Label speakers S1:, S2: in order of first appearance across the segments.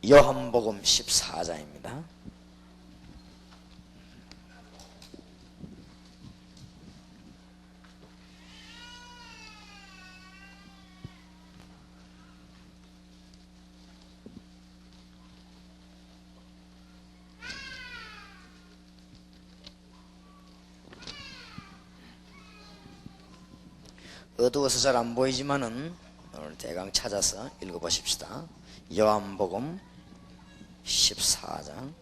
S1: 요한복음 14장입니다. 어두워서 잘 안 보이지만은 오늘 대강 찾아서 읽어보십시다. 요한복음 14장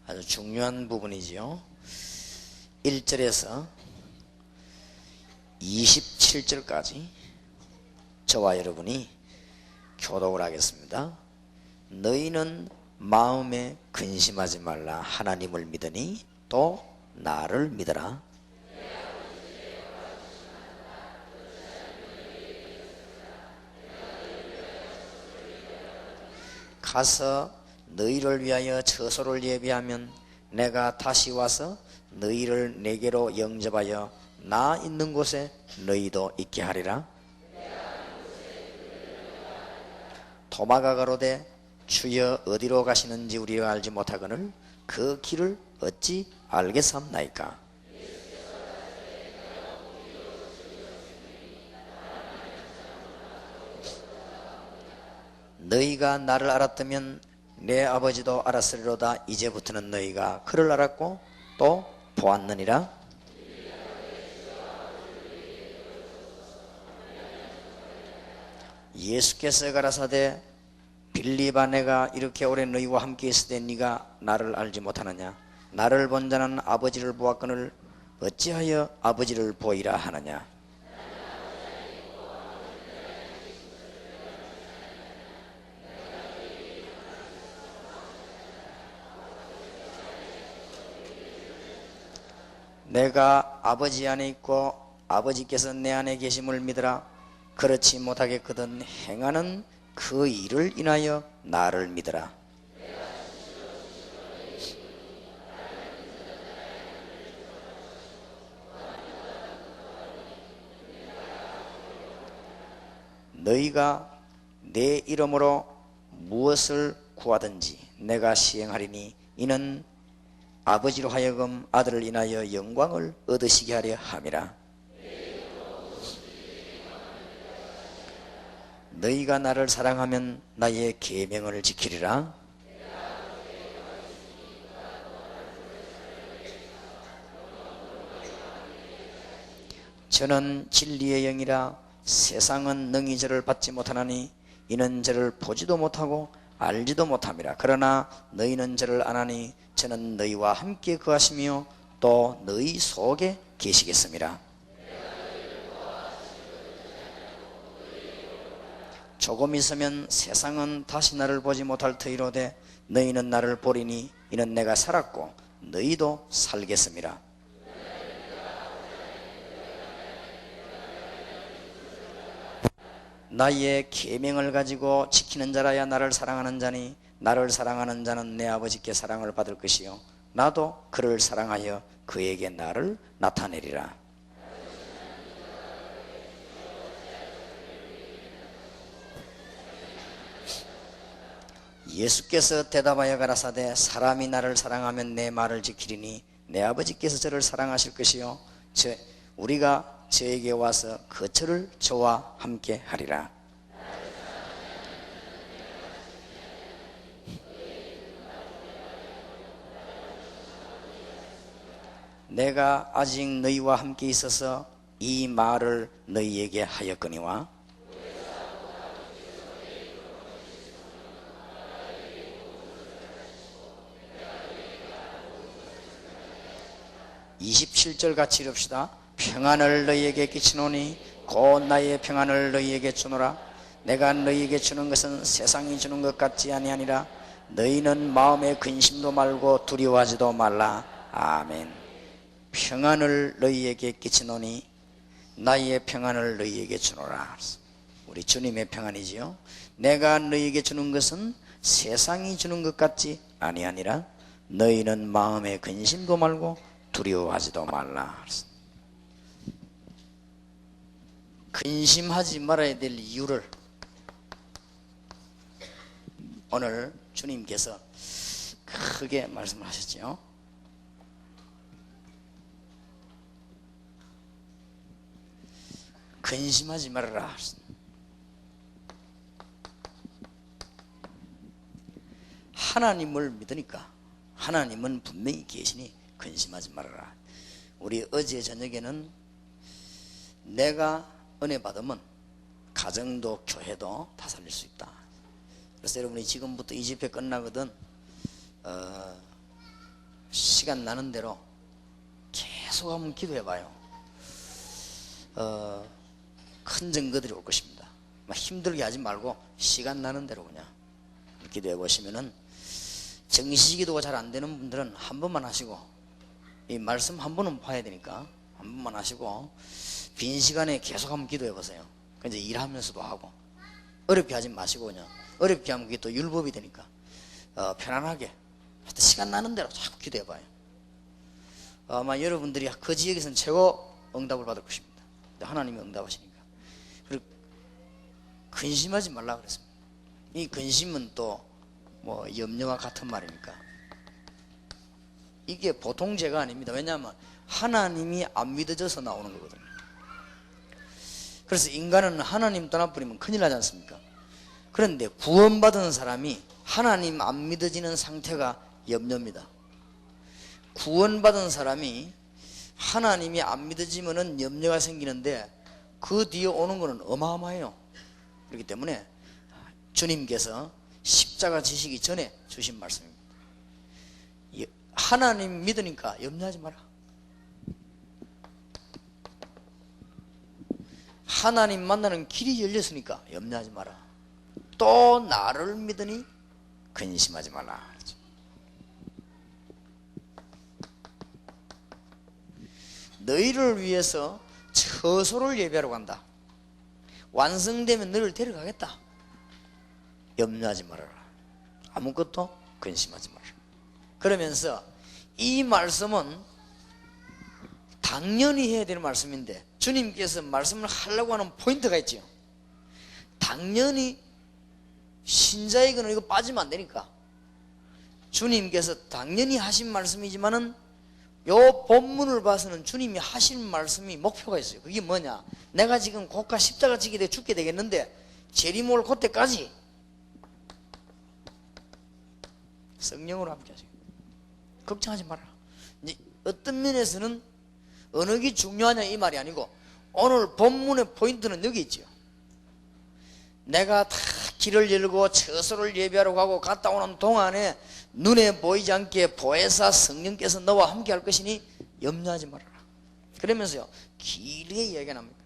S1: 아주 중요한 부분이지요. 1절에서 27절까지 저와 여러분이 교독을 하겠습니다. 너희는 마음에 근심하지 말라. 하나님을 믿으니 또 나를 믿어라. 가서 너희를 위하여 처소를 예비하면 내가 다시 와서 너희를 내게로 영접하여 나 있는 곳에 너희도 있게 하리라. 도마가 가로되 주여 어디로 가시는지 우리가 알지 못하거늘 그 길을 어찌 알겠사옵나이까. 너희가 나를 알았다면 내 아버지도 알았으리로다. 이제부터는 너희가 그를 알았고 또 보았느니라. 예수께서 가라사대 빌립아, 내가 이렇게 오래 너희와 함께 있을 때 네가 나를 알지 못하느냐. 나를 본 자는 아버지를 보았거늘 어찌하여 아버지를 보이라 하느냐. 내가 아버지 안에 있고 아버지께서 내 안에 계심을 믿으라. 그렇지 못하겠거든 행하는 그 일을 인하여 나를 믿으라. 너희가 내 이름으로 무엇을 구하든지 내가 시행하리니 이는 아버지로 하여금 아들을 인하여 영광을 얻으시게 하려 함이라. 너희가 나를 사랑하면 나의 계명을 지키리라. 저는 진리의 영이라. 세상은 능히 저를 받지 못하나니 이는 저를 보지도 못하고 알지도 못함이라. 그러나 너희는 저를 아나니 저는 너희와 함께 거하시며 또 너희 속에 계시겠습니다. 조금 있으면 세상은 다시 나를 보지 못할 터이로되 너희는 나를 보리니 이는 내가 살았고 너희도 살겠습니다. 나의 계명을 가지고 지키는 자라야 나를 사랑하는 자니 나를 사랑하는 자는 내 아버지께 사랑을 받을 것이요 나도 그를 사랑하여 그에게 나를 나타내리라. 예수께서 대답하여 가라사대 사람이 나를 사랑하면 내 말을 지키리니 내 아버지께서 저를 사랑하실 것이요 우리가 저에게 와서 거처를 저와 함께 하리라. 내가 아직 너희와 함께 있어서 이 말을 너희에게 하였거니와 27절 같이 읽읍시다. 평안을 너희에게 끼치노니 곧 나의 평안을 너희에게 주노라. 내가 너희에게 주는 것은 세상이 주는 것 같지 아니하니라. 너희는 마음에 근심도 말고 두려워하지도 말라. 아멘. 평안을 너희에게 끼치노니 나의 평안을 너희에게 주노라. 우리 주님의 평안이지요. 내가 너희에게 주는 것은 세상이 주는 것 같지 아니하니라. 너희는 마음에 근심도 말고 두려워하지도 말라. 근심하지 말아야 될 이유를 오늘 주님께서 크게 말씀을 하셨죠. 근심하지 말아라. 하나님을 믿으니까 하나님은 분명히 계시니 근심하지 말아라. 우리 어제 저녁에는 내가 은혜 받으면 가정도 교회도 다 살릴 수 있다. 그래서 여러분이 지금부터 이 집회 끝나거든 시간 나는 대로 계속 한번 기도해 봐요. 큰 증거들이 올 것입니다. 막 힘들게 하지 말고 시간 나는 대로 그냥 기도해 보시면은, 정시 기도가 잘 안 되는 분들은 한 번만 하시고, 이 말씀 한 번은 봐야 되니까 한 번만 하시고 빈 시간에 계속 한번 기도해 보세요. 이제 일하면서도 하고 어렵게 하지 마시고 그냥 어렵게 하면 그게 또 율법이 되니까 편안하게 시간 나는 대로 자꾸 기도해 봐요. 아마 여러분들이 그 지역에서는 최고 응답을 받을 것입니다. 하나님이 응답하시니까. 그리고 근심하지 말라 그랬습니다. 이 근심은 또 뭐 염려와 같은 말이니까 이게 보통 죄가 아닙니다. 왜냐하면 하나님이 안 믿어져서 나오는 거거든요. 그래서 인간은 하나님 떠나버리면 큰일 나지 않습니까? 그런데 구원받은 사람이 하나님 안 믿어지는 상태가 염려입니다. 구원받은 사람이 하나님이 안 믿어지면은 염려가 생기는데 그 뒤에 오는 거는 어마어마해요. 그렇기 때문에 주님께서 십자가 지시기 전에 주신 말씀입니다. 하나님 믿으니까 염려하지 마라. 하나님 만나는 길이 열렸으니까 염려하지 마라. 또 나를 믿으니 근심하지 말라. 너희를 위해서 처소를 예비하러 간다. 완성되면 너를 데려가겠다. 염려하지 말아라. 아무것도 근심하지 말아라. 그러면서 이 말씀은 당연히 해야 되는 말씀인데 주님께서 말씀을 하려고 하는 포인트가 있죠. 당연히 신자에게는 이거 빠지면 안 되니까 주님께서 당연히 하신 말씀이지만은 요 본문을 봐서는 주님이 하신 말씀이 목표가 있어요. 그게 뭐냐? 내가 지금 고가 십자가 지게 돼 죽게 되겠는데 재림올 그때까지 성령으로 함께 하세요. 걱정하지 마라. 이제 어떤 면에서는 어느 게 중요하냐 이 말이 아니고 오늘 본문의 포인트는 여기 있죠. 내가 다 길을 열고 처소를 예비하러 가고 갔다 오는 동안에 눈에 보이지 않게 보혜사 성령께서 너와 함께 할 것이니 염려하지 말아라. 그러면서요 길게 이야기가 납니다.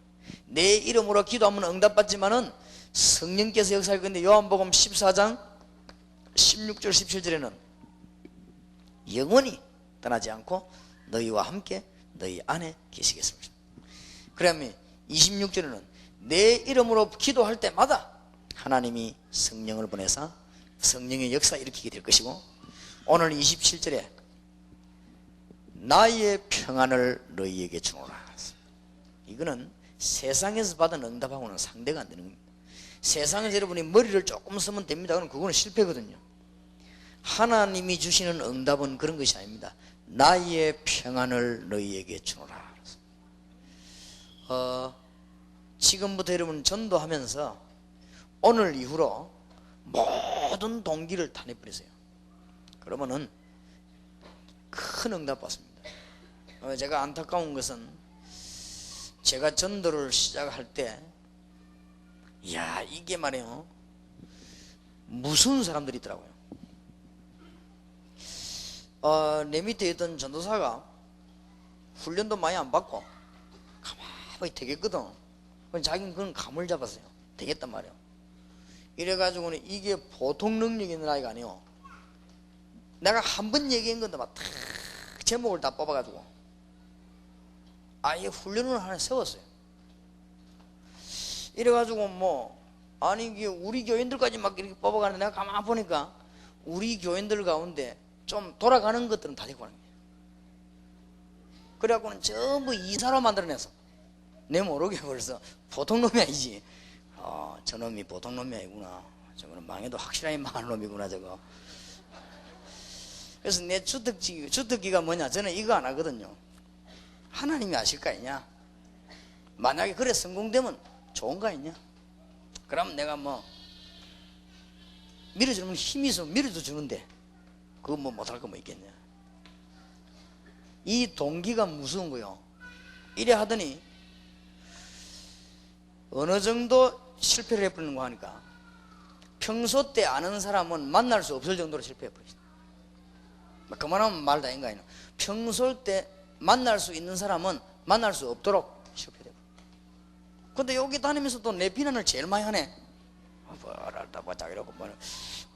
S1: 내 이름으로 기도하면 응답받지만은 성령께서 역사할 건데 요한복음 14장 16절 17절에는 영원히 떠나지 않고 너희와 함께 너희 안에 계시겠습니다. 그러면 26절에는 내 이름으로 기도할 때마다 하나님이 성령을 보내사 성령의 역사 일으키게 될 것이고, 오늘 27절에 나의 평안을 너희에게 주노라. 이거는 세상에서 받은 응답하고는 상대가 안 되는 겁니다. 세상에서 여러분이 머리를 조금 쓰면 됩니다. 그럼 그거는 실패거든요. 하나님이 주시는 응답은 그런 것이 아닙니다. 나의 평안을 너희에게 주노라. 지금부터 여러분 전도하면서 오늘 이후로 모든 동기를 다 내버리세요. 그러면은 큰 응답 받습니다. 제가 안타까운 것은 제가 전도를 시작할 때 이야 이게 말이에요 무서운 사람들이 있더라고요. 내 밑에 있던 전도사가 훈련도 많이 안 받고 가만히 되겠거든. 자기는 그런 감을 잡았어요. 되겠단 말이에요. 이래가지고는 이게 보통 능력 있는 아이가 아니에요. 내가 한 번 얘기한 건데 막 탁 제목을 다 뽑아가지고 아예 훈련을 하나 세웠어요. 이래가지고 뭐 아니 이게 우리 교인들까지 막 이렇게 뽑아가는데 내가 가만 보니까 우리 교인들 가운데 좀 돌아가는 것들은 다 데리고 가는 거예요. 그래갖고는 전부 이사로 만들어내서 내 모르게 벌써 보통 놈이 아니지. 저놈이 보통 놈이 아니구나. 저거는 망해도 확실하게 망할 놈이구나 저거. 그래서 내 주특기가 뭐냐, 저는 이거 안 하거든요. 하나님이 아실 거 아니냐. 만약에 그래 성공되면 좋은 거 아니냐. 그럼 내가 뭐 밀어주면 힘이 있으면 밀어도 주는데 그거 뭐 못할 거 뭐 있겠냐. 이 동기가 무서운 거요. 이래 하더니 어느 정도 실패를 해버리는 거 하니까 평소 때 아는 사람은 만날 수 없을 정도로 실패해버리죠. 그만하면 말 다 인가. 평소 때 만날 수 있는 사람은 만날 수 없도록 실패해버려. 근데 여기 다니면서 또 내 비난을 제일 많이 하네. 뭐랄다 바짝 이러고 말은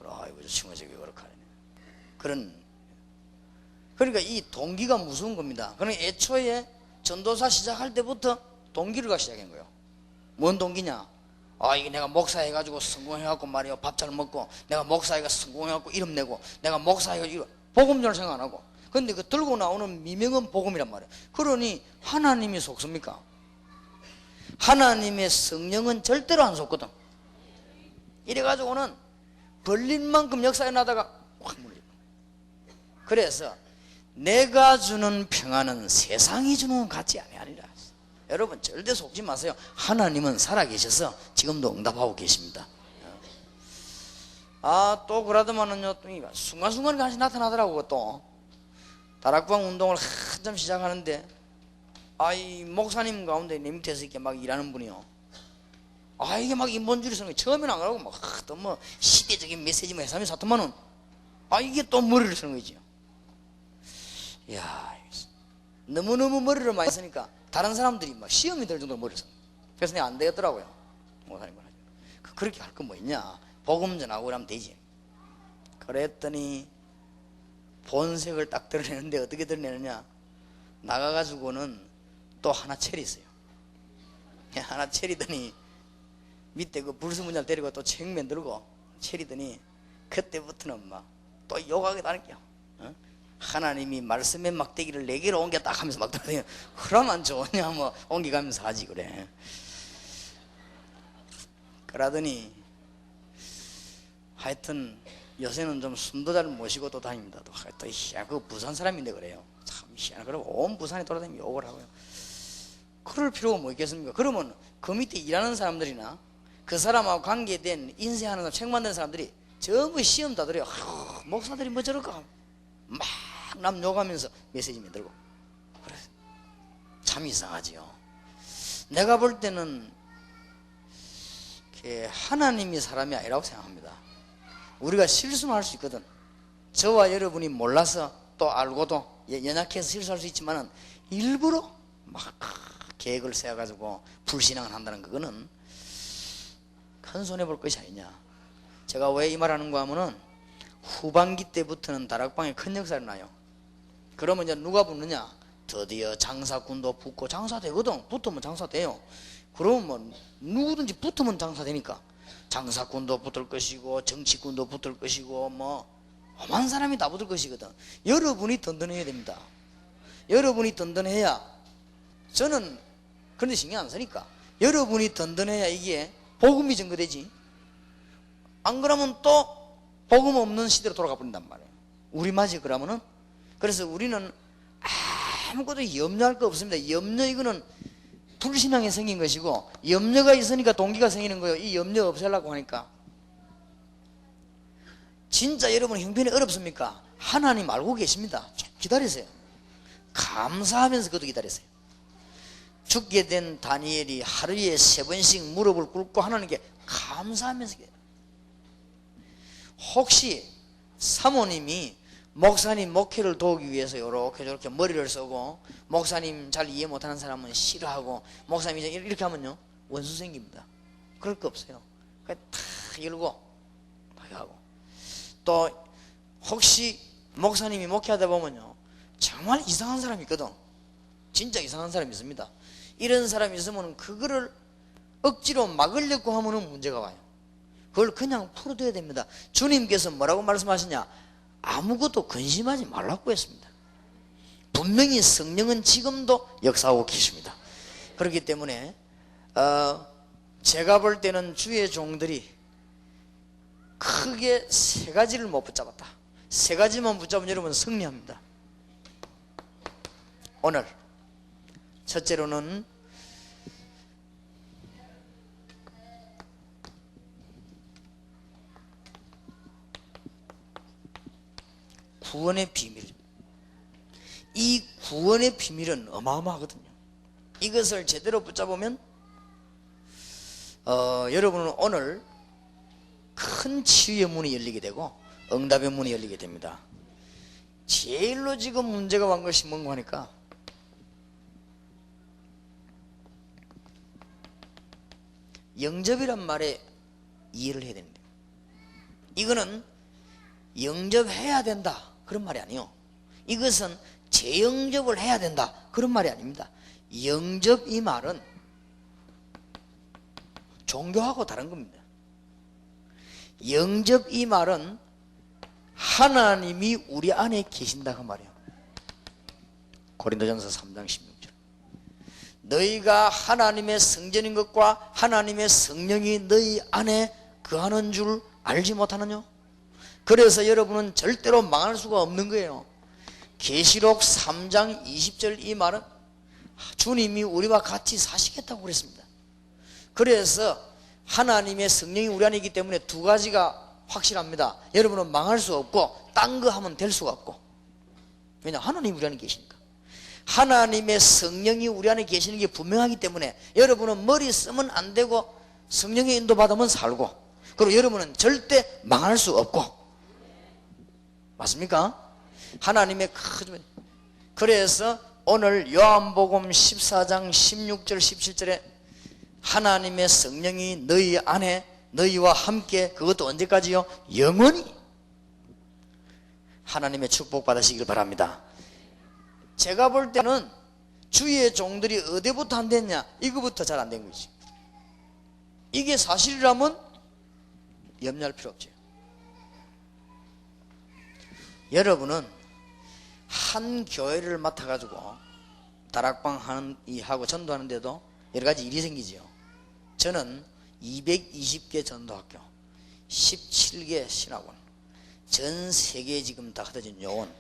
S1: 아이고 저 친구 저기 그렇게 하네. 그러니까 이 동기가 무서운 겁니다. 그러니까 애초에 전도사 시작할 때부터 동기를 시작한 거예요. 뭔 동기냐? 이게 내가 목사 해가지고 성공해갖고 말이야 밥 잘 먹고, 내가 목사 해가 성공해갖고 이름 내고, 내가 목사 해가지고 복음줄 생각 안 하고. 근데 그 들고 나오는 미명은 복음이란 말이에요. 그러니 하나님이 속습니까? 하나님의 성령은 절대로 안 속거든. 이래가지고는 벌린 만큼 역사에 나다가 확 물려. 그래서 내가 주는 평안은 세상이 주는 것 같지 아니라. 여러분 절대 속지 마세요. 하나님은 살아계셔서 지금도 응답하고 계십니다. 또 그러더만은요, 또 순간순간 같이 나타나더라고. 또 다락방 운동을 한참 시작하는데 이 목사님 가운데 내 밑에서 이렇게 막 일하는 분이요, 이게 막 인본주의 쓰는 거 처음에는 안 그러고 막 또 뭐 시대적인 메시지 뭐 해삼이 사토만은 이게 또 머리를 쓰는 거지. 이야, 너무너무 머리를 많이 쓰니까 다른 사람들이 막 시험이 될 정도로 머리를 써. 그래서 내가 안 되겠더라고요. 목사님은 그렇게 할 거 뭐 있냐, 복음 전하고 그러면 되지. 그랬더니 본색을 딱 드러내는데 어떻게 드러내느냐, 나가가지고는 또 하나 차렸어요. 하나 차리더니 밑에 그 불수문자를 데리고 또 책 만들고 차리더니 그때부터는 막 또 욕하게 다닐게요. 하나님이 말씀의 막대기를 4개로 옮겨 딱 하면서 막 돌아다녀. 그러면 좋으냐, 뭐 옮겨가면서 하지 그래. 그러더니 하여튼 요새는 좀 순도자를 모시고 또 다닙니다. 또 그 부산 사람인데 그래요. 참 희한해. 그러고 온 부산에 돌아다니면 욕을 하고요. 그럴 필요가 뭐 있겠습니까? 그러면 그 밑에 일하는 사람들이나 그 사람하고 관계된 인쇄하는 사람, 책 만드는 사람들이 전부 시험 다 들어요. 목사들이 뭐 저럴까 막 남 욕하면서 메시지 만들고. 그래, 참 이상하지요. 내가 볼 때는 하나님이 사람이 아니라고 생각합니다. 우리가 실수는 할 수 있거든. 저와 여러분이 몰라서 또 알고도 연약해서 실수할 수 있지만은 일부러 막 계획을 세워가지고 불신앙을 한다는 그거는 큰 손해볼 것이 아니냐. 제가 왜 이 말하는 거 하면은 후반기 때부터는 다락방에 큰 역사를 나요. 그러면 이제 누가 붙느냐, 드디어 장사꾼도 붙고, 장사되거든. 붙으면 장사돼요. 그러면 뭐 누구든지 붙으면 장사되니까 장사꾼도 붙을 것이고 정치꾼도 붙을 것이고 뭐 험한 사람이 다 붙을 것이거든. 여러분이 든든해야 됩니다. 여러분이 든든해야, 저는 그런데 신경 안 쓰니까 여러분이 든든해야 이게 복음이 증거되지. 안 그러면 또 복음 없는 시대로 돌아가 버린단 말이에요. 우리 맞이 그러면은. 그래서 우리는 아무것도 염려할 거 없습니다. 염려, 이거는 불신앙에 생긴 것이고, 염려가 있으니까 동기가 생기는 거예요. 이 염려 없애려고 하니까. 진짜 여러분 형편이 어렵습니까? 하나님 알고 계십니다. 기다리세요. 감사하면서 그것도 기다리세요. 죽게 된 다니엘이 하루에 3번씩 무릎을 꿇고 하나님께 감사하면서 기다려요. 혹시 사모님이 목사님 목회를 도우기 위해서 이렇게 저렇게 머리를 쓰고, 목사님 잘 이해 못하는 사람은 싫어하고, 목사님이 이렇게 하면요 원수 생깁니다. 그럴 거 없어요. 그냥 탁 열고 막 하고. 또 혹시 목사님이 목회하다 보면요 정말 이상한 사람이 있거든. 진짜 이상한 사람이 있습니다. 이런 사람이 있으면 그거를 억지로 막으려고 하면은 문제가 와요. 그걸 그냥 풀어둬야 됩니다. 주님께서 뭐라고 말씀하시냐, 아무것도 근심하지 말라고 했습니다. 분명히 성령은 지금도 역사하고 계십니다. 그렇기 때문에 제가 볼 때는 주의 종들이 크게 세 가지를 못 붙잡았다. 세 가지만 붙잡으면 여러분 승리합니다. 오늘 첫째로는 구원의 비밀. 이 구원의 비밀은 어마어마하거든요. 이것을 제대로 붙잡으면 여러분은 오늘 큰 치유의 문이 열리게 되고 응답의 문이 열리게 됩니다. 제일로 지금 문제가 온 것이 뭔가 하니까 영접이란 말에 이해를 해야 됩니다. 이거는 영접해야 된다 그런 말이 아니요. 이것은 재영접을 해야 된다 그런 말이 아닙니다. 영접 이 말은 종교하고 다른 겁니다. 영접 이 말은 하나님이 우리 안에 계신다 그 말이에요. 고린도전서 3장 16절. 너희가 하나님의 성전인 것과 하나님의 성령이 너희 안에 거하는 줄 알지 못하느냐? 그래서 여러분은 절대로 망할 수가 없는 거예요. 계시록 3장 20절 이 말은 주님이 우리와 같이 사시겠다고 그랬습니다. 그래서 하나님의 성령이 우리 안에 있기 때문에 두 가지가 확실합니다. 여러분은 망할 수 없고 딴 거 하면 될 수가 없고. 왜냐? 하나님이 우리 안에 계시니까. 하나님의 성령이 우리 안에 계시는 게 분명하기 때문에 여러분은 머리 쓰면 안 되고 성령의 인도 받으면 살고, 그리고 여러분은 절대 망할 수 없고. 맞습니까? 하나님의 큰. 그래서 오늘 요한복음 14장 16절 17절에 하나님의 성령이 너희 안에 너희와 함께, 그것도 언제까지요? 영원히 하나님의 축복 받으시길 바랍니다. 제가 볼 때는 주의 종들이 어디부터 안 됐냐? 이거부터 잘 안 된 거지. 이게 사실이라면 염려할 필요 없죠. 여러분은 한 교회를 맡아가지고 다락방 하고 전도하는데도 여러 가지 일이 생기지요. 저는 220개 전도학교, 17개 신학원, 전 세계에 지금 다 흩어진 요원,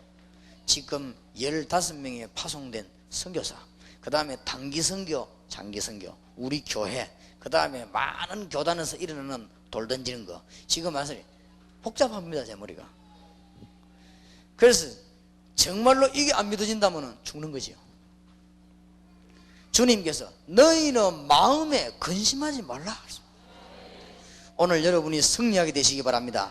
S1: 지금 15명의 파송된 선교사, 그 다음에 단기선교, 장기선교, 우리 교회, 그 다음에 많은 교단에서 일어나는 돌 던지는 거, 지금 사실 복잡합니다, 제 머리가. 그래서 정말로 이게 안 믿어진다면 죽는 거지요. 주님께서 너희는 마음에 근심하지 말라. 오늘 여러분이 승리하게 되시기 바랍니다.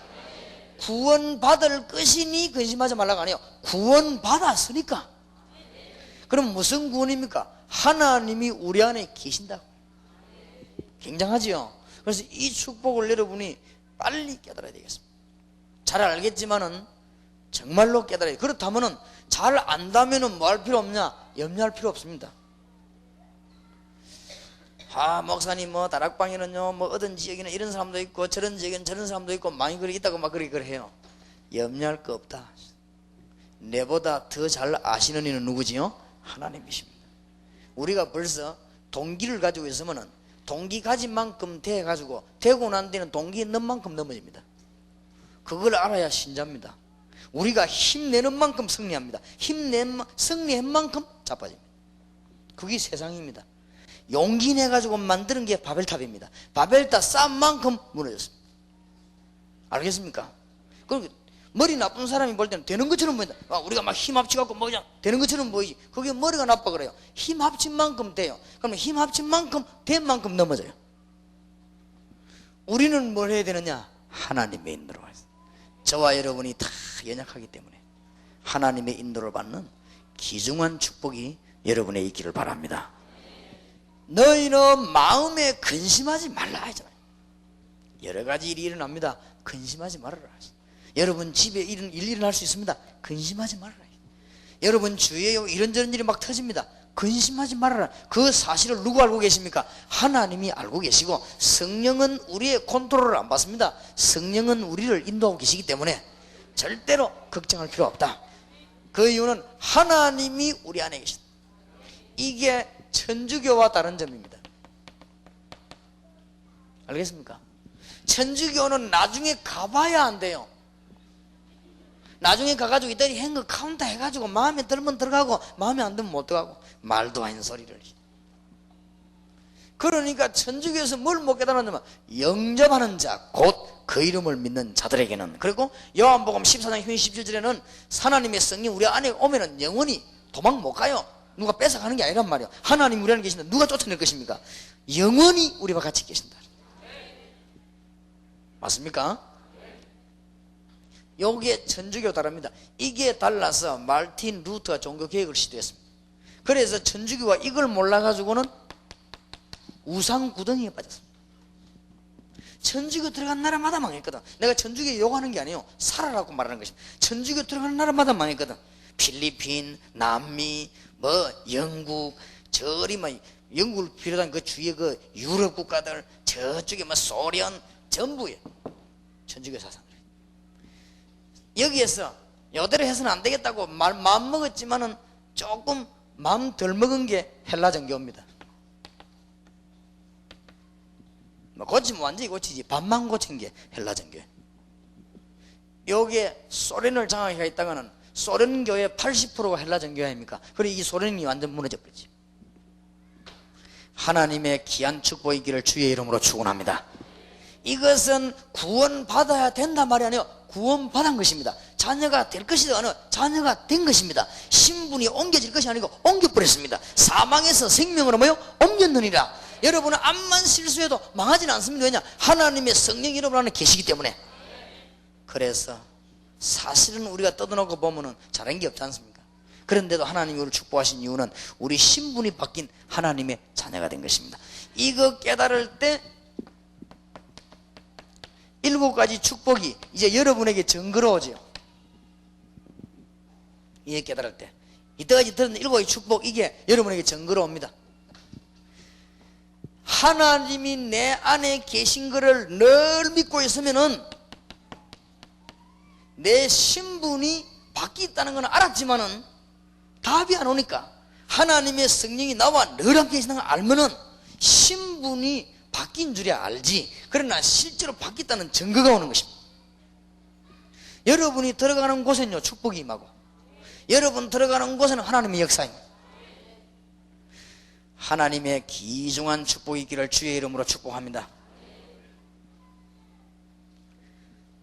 S1: 구원받을 것이니 근심하지 말라가 아니에요. 구원받았으니까. 그럼 무슨 구원입니까? 하나님이 우리 안에 계신다고. 굉장하지요. 그래서 이 축복을 여러분이 빨리 깨달아야 되겠습니다. 잘 알겠지만은 정말로 깨달아야 돼요. 그렇다면은 잘 안다면은 뭐 할 필요 없냐? 염려할 필요 없습니다. 목사님 뭐 다락방에는요 뭐 어떤 지역에는 이런 사람도 있고 저런 지역에는 저런 사람도 있고 많이 그렇게 있다고 막 그렇게 해요. 염려할 거 없다. 내보다 더 잘 아시는 이는 누구지요? 하나님이십니다. 우리가 벌써 동기를 가지고 있으면은 동기 가진 만큼 돼 가지고 되고 난 뒤는 동기 있는 만큼 넘어집니다. 그걸 알아야 신자입니다. 우리가 힘내는 만큼 승리합니다. 승리한 만큼 자빠집니다. 그게 세상입니다. 용기 내가지고 만드는 게 바벨탑입니다. 바벨탑 쌓은 만큼 무너졌습니다. 알겠습니까? 그리고 머리 나쁜 사람이 볼 때는 되는 것처럼 보인다. 우리가 막 힘 합쳐갖고 뭐 그냥 되는 것처럼 보이지. 그게 머리가 나빠 그래요. 힘 합친 만큼 돼요. 그러면 힘 합친 만큼 된 만큼 넘어져요. 우리는 뭘 해야 되느냐? 하나님의 인도로 가야 돼요. 저와 여러분이 다 연약하기 때문에 하나님의 인도를 받는 귀중한 축복이 여러분의 있기를 바랍니다. 너희는 마음에 근심하지 말라 하잖아요. 여러 가지 일이 일어납니다. 근심하지 말아라. 여러분 집에 일 일어날 수 있습니다. 근심하지 말아라. 여러분 주위에 이런저런 일이 막 터집니다. 근심하지 말아라. 그 사실을 누구 알고 계십니까? 하나님이 알고 계시고, 성령은 우리의 컨트롤을 안 받습니다. 성령은 우리를 인도하고 계시기 때문에 절대로 걱정할 필요 없다. 그 이유는 하나님이 우리 안에 계신다. 이게 천주교와 다른 점입니다. 알겠습니까? 천주교는 나중에 가봐야 안 돼요. 나중에 가가지고 이들이 한 거 카운터 해가지고 마음에 들면 들어가고 마음에 안 들면 못 들어가고 말도 아닌 소리를. 그러니까 천주교에서 뭘 못 깨달았냐면 영접하는 자 곧 그 이름을 믿는 자들에게는, 그리고 요한복음 14장 17절에는 하나님의 성령 우리 안에 오면은 영원히 도망 못 가요. 누가 뺏어가는 게 아니란 말이에요. 하나님 우리 안에 계신다. 누가 쫓아낼 것입니까? 영원히 우리와 같이 계신다. 맞습니까? 여기에 천주교 다릅니다. 이게 달라서 마르틴 루터가 종교개혁을 시도했습니다. 그래서 천주교가 이걸 몰라가지고는 우상구덩이에 빠졌습니다. 천주교 들어간 나라마다 망했거든. 내가 천주교 욕하는 게 아니에요. 살아라고 말하는 것입니다. 천주교 들어가는 나라마다 망했거든. 필리핀, 남미, 영국, 저리 영국을 비롯한 그 주위의 그 유럽 국가들, 저쪽에 소련, 전부에 천주교 사상들. 여기에서 요대로 해서는 안 되겠다고 마음 먹었지만은 조금 마음 덜 먹은 게 헬라 정교입니다. 고치면 완전히 고치지 반만 고친 게 헬라 정교예요. 여기에 소련을 장악해 있다가는 소련 교회 80%가 헬라 정교 아닙니까? 그리고 이 소련이 완전 무너져 버리지. 하나님의 귀한 축복의 길을 주의 이름으로 축원합니다. 이것은 구원받아야 된단 말이 아니에요. 구원받은 것입니다. 자녀가 될 것이다 아니요, 자녀가 된 것입니다. 신분이 옮겨질 것이 아니고 옮겨버렸습니다. 사망에서 생명으로 옮겼느니라. 여러분은 암만 실수해도 망하지는 않습니다. 왜냐? 하나님의 성령 여러분 안에 계시기 때문에. 그래서 사실은 우리가 떠들어놓고 보면은 잘한 게 없지 않습니까? 그런데도 하나님이 우리를 축복하신 이유는 우리 신분이 바뀐 하나님의 자녀가 된 것입니다. 이거 깨달을 때 7가지 축복이 이제 여러분에게 정그러워져요. 이게 깨달을 때 이때까지 들은 7가지 축복, 이게 여러분에게 정그러웁니다. 하나님이 내 안에 계신 것을 늘 믿고 있으면은 내 신분이 바뀌었다는 건 알았지만은 답이 안 오니까 하나님의 성령이 나와 늘 함께 계시다는 걸 알면은 신분이 바뀐 줄이야 알지. 그러나 실제로 바뀌었다는 증거가 오는 것입니다. 여러분이 들어가는 곳에는요 축복이 임하고, 여러분 들어가는 곳에는 하나님의 역사입니다. 하나님의 귀중한 축복이 있기를 주의 이름으로 축복합니다.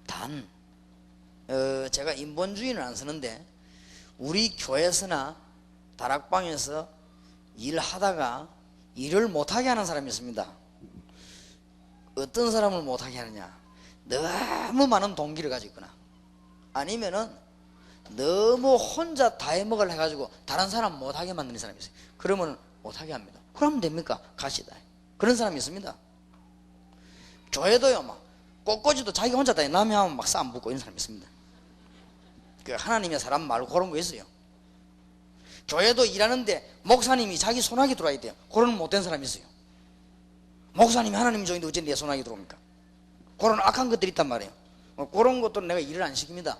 S1: 단 제가 인본주의는 안 쓰는데 우리 교회에서나 다락방에서 일하다가 일을 못하게 하는 사람이 있습니다. 어떤 사람을 못하게 하느냐? 너무 많은 동기를 가지고 있거나, 아니면은 너무 혼자 다 해먹을 해가지고 다른 사람 못하게 만드는 사람이 있어요. 그러면 못하게 합니다. 그러면 됩니까? 가시다. 그런 사람이 있습니다. 교회도요, 꽃꽂이도 자기 혼자 다 남이 하면 싸움 붙고 이런 사람이 있습니다. 그 하나님의 사람 말고 그런 거 있어요. 교회도 일하는데 목사님이 자기 손아귀 들어와야 돼요. 그런 못된 사람이 있어요. 목사님이 하나님 종인데 어째 내 손아귀 들어옵니까? 그런 악한 것들이 있단 말이에요. 그런 것들은 내가 일을 안 시킵니다.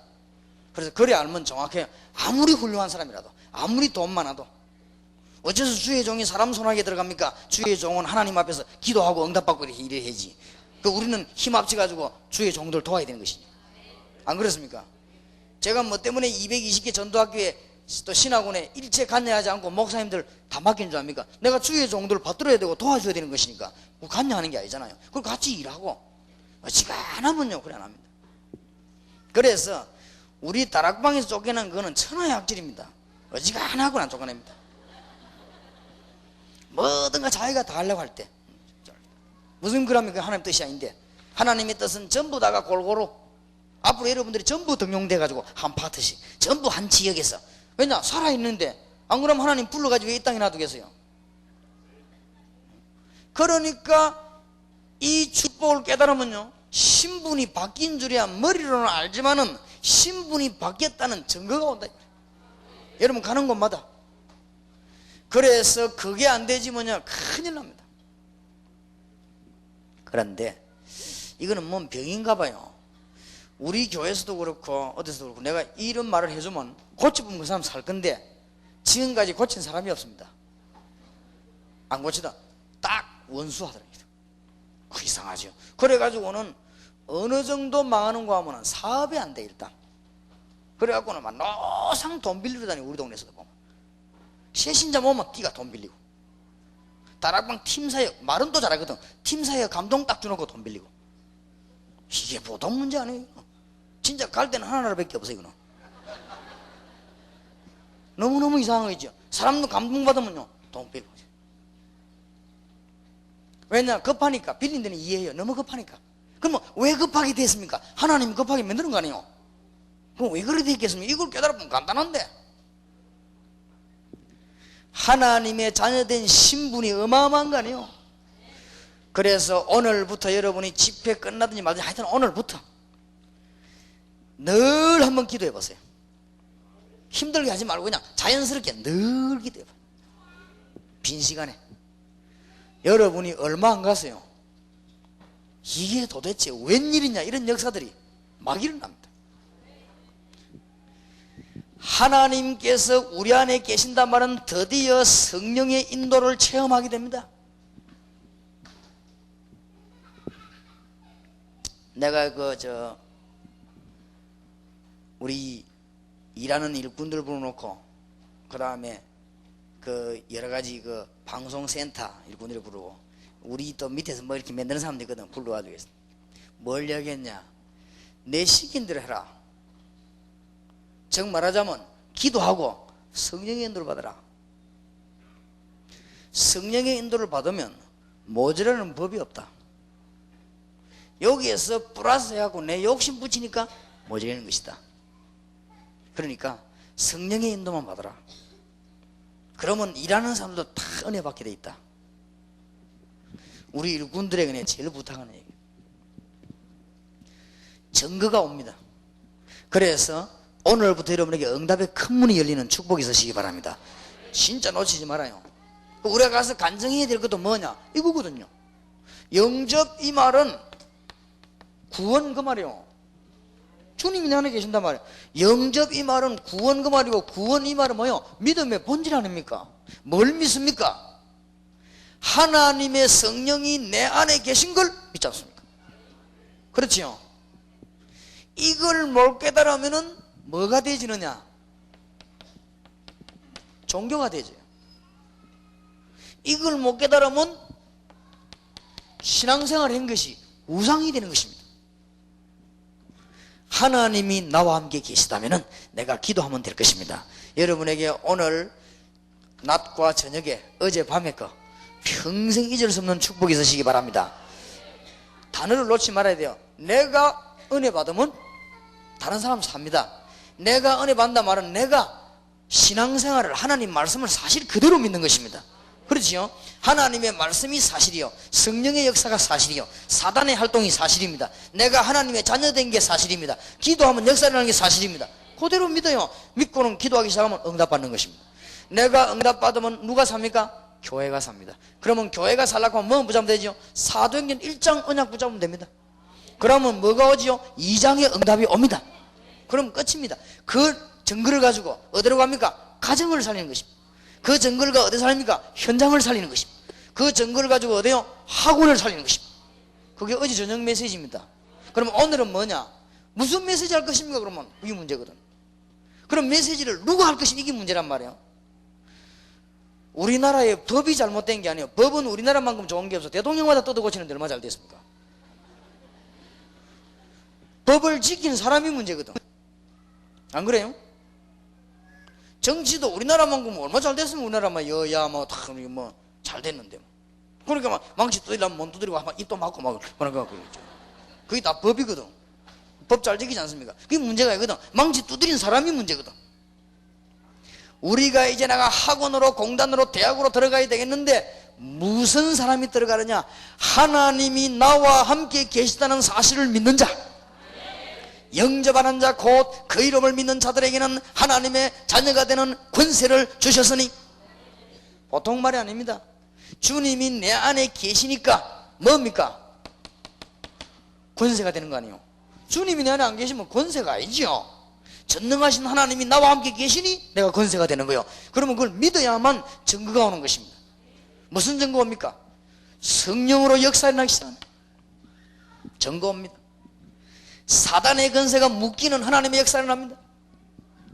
S1: 그래서 그래 알면 정확해요. 아무리 훌륭한 사람이라도, 아무리 돈 많아도 어째서 주의 종이 사람 손아귀에 들어갑니까? 주의 종은 하나님 앞에서 기도하고 응답받고 이렇게 일해야지. 우리는 힘 합쳐가지고 주의 종들 도와야 되는 것이죠. 안 그렇습니까? 제가 뭐 때문에 220개 전도학교에 또 신학원에 일체 관여하지 않고 목사님들 다 맡긴 줄 압니까? 내가 주의 종들 받들어야 되고 도와줘야 되는 것이니까 관여하는 게 아니잖아요. 그걸 같이 일하고 지가 안 하면요 그래 안 합니다. 그래서 우리 다락방에서 쫓겨난 거는 천하의 악질입니다. 어지가 안 하고 안 쫓겨냅니다. 뭐든가 자기가 다 하려고 할 때, 무슨 그럽니까? 하나님 뜻이 아닌데, 하나님의 뜻은 전부 다가 골고루 앞으로 여러분들이 전부 등용돼 가지고 한 파트씩 전부 한 지역에서, 왜냐 살아있는데 안 그러면 하나님 불러가지고 이 땅에 놔두겠어요. 그러니까 이 축복을 깨달으면요 신분이 바뀐 줄이야 머리로는 알지만은 신분이 바뀌었다는 증거가 온다. 여러분 가는 곳마다. 그래서 그게 안 되지 뭐냐 큰일 납니다. 그런데 이거는 뭔 병인가 봐요. 우리 교회에서도 그렇고 어디서도 그렇고 내가 이런 말을 해주면 고쳐보면 그 사람 살 건데 지금까지 고친 사람이 없습니다. 안 고치다 딱 원수하더랍니다. 그 이상하죠. 그래가지고는 어느 정도 망하는 거 하면은 사업이 안 돼 일단. 그래갖고는 막 노상 돈 빌리러 다니고 우리 동네에서도 보면 새신자 모으면 끼가 돈 빌리고 다락방 팀사역 말은 또 잘하거든. 팀사역 감동 딱 주놓고 돈 빌리고 이게 보통 문제 아니에요. 진짜 갈 때는 하나밖에 없어요. 이거는 너무너무 이상한 거죠. 사람도 감동받으면요 돈 빌리고. 왜냐 급하니까 빌린 데는 이해해요. 너무 급하니까. 그럼 왜 급하게 됐습니까? 하나님이 급하게 만드는 거 아니에요. 그럼 왜 그렇게 됐겠습니까? 이걸 깨달으면 간단한데 하나님의 자녀된 신분이 어마어마한 거 아니에요. 그래서 오늘부터 여러분이 집회 끝나든지 말든지 하여튼 오늘부터 늘 한번 기도해 보세요. 힘들게 하지 말고 그냥 자연스럽게 늘 기도해 봐요. 빈 시간에 여러분이 얼마 안 가세요. 이게 도대체 웬일이냐 이런 역사들이 막 일어납니다. 하나님께서 우리 안에 계신단 말은 드디어 성령의 인도를 체험하게 됩니다. 내가 우리 일하는 일꾼들 부르놓고 그 다음에 여러 가지 방송센터 일꾼들 부르고 우리 또 밑에서 뭐 이렇게 만드는 사람들 있거든. 불러가지고 뭘 이야기했냐, 내 시킨 대로 해라. 즉 말하자면 기도하고 성령의 인도를 받아라. 성령의 인도를 받으면 모자라는 법이 없다. 여기에서 플러스 해갖고 내 욕심 붙이니까 모자라는 것이다. 그러니까 성령의 인도만 받아라. 그러면 일하는 사람도 다 은혜 받게 돼 있다. 우리 일꾼들에게 제일 부탁하는 얘기, 증거가 옵니다. 그래서 오늘부터 여러분에게 응답의 큰 문이 열리는 축복이 있으시기 바랍니다. 진짜 놓치지 말아요. 우리가 가서 간증해야 될 것도 뭐냐 이거거든요. 영접 이 말은 구원 그 말이에요. 주님이 내 안에 계신단 말이에요. 영접 이 말은 구원 그 말이고, 구원 이 말은 뭐예요? 믿음의 본질 아닙니까? 뭘 믿습니까? 하나님의 성령이 내 안에 계신 걸 믿지 않습니까? 그렇지요. 이걸 못 깨달으면은 뭐가 되지느냐? 종교가 되죠. 이걸 못 깨달으면 신앙생활을 한 것이 우상이 되는 것입니다. 하나님이 나와 함께 계시다면 내가 기도하면 될 것입니다. 여러분에게 오늘 낮과 저녁에 어젯밤에 평생 잊을 수 없는 축복이 있으시기 바랍니다. 단어를 놓지 말아야 돼요. 내가 은혜 받으면 다른 사람 삽니다. 내가 은혜 받는다 말은 내가 신앙생활을, 하나님 말씀을 사실 그대로 믿는 것입니다. 그렇지요? 하나님의 말씀이 사실이요, 성령의 역사가 사실이요, 사단의 활동이 사실입니다. 내가 하나님의 자녀된 게 사실입니다. 기도하면 역사라는 게 사실입니다. 그대로 믿어요. 믿고는 기도하기 시작하면 응답받는 것입니다. 내가 응답받으면 누가 삽니까? 교회가 삽니다. 그러면 교회가 살라고 하면 뭐 붙잡으면 되죠? 사도행전 1장 언약 붙잡으면 됩니다. 그러면 뭐가 오지요? 2장의 응답이 옵니다. 그럼 끝입니다. 그 증거를 가지고 어디로 갑니까? 가정을 살리는 것입니다. 그 증거가 어디 살립니까? 현장을 살리는 것입니다. 그 증거를 가지고 어디요? 학원을 살리는 것입니다. 그게 어제 저녁 메시지입니다. 그럼 오늘은 뭐냐? 무슨 메시지 할 것입니까? 그러면 이게 문제거든. 그럼 메시지를 누가 할 것이 이게 문제란 말이에요. 우리나라의 법이 잘못된 게 아니에요. 법은 우리나라만큼 좋은 게 없어. 대통령마다 뜯어고치는데 얼마나 잘 됐습니까? 법을 지키는 사람이 문제거든. 안 그래요? 정치도 우리나라만큼 얼마 잘 됐으면 우리나라만 여야 잘 됐는데 그러니까 막 망치 두드리려면 못 두드리고 막 입도 막고 막 그러니까 그게 다 법이거든. 법 잘 지키지 않습니까? 그게 문제가 있거든. 망치 두드린 사람이 문제거든. 우리가 이제 내가 학원으로, 공단으로, 대학으로 들어가야 되겠는데 무슨 사람이 들어가느냐? 하나님이 나와 함께 계시다는 사실을 믿는 자, 영접하는 자, 곧 그 이름을 믿는 자들에게는 하나님의 자녀가 되는 권세를 주셨으니. 보통 말이 아닙니다. 주님이 내 안에 계시니까 뭡니까? 권세가 되는 거 아니에요. 주님이 내 안에 안 계시면 권세가 아니죠. 전능하신 하나님이 나와 함께 계시니 내가 권세가 되는 거예요. 그러면 그걸 믿어야만 증거가 오는 것입니다. 무슨 증거입니까? 성령으로 역사에 나기 시작합니다. 증거입니다. 사단의 권세가 묶이는 하나님의 역사를 납니다.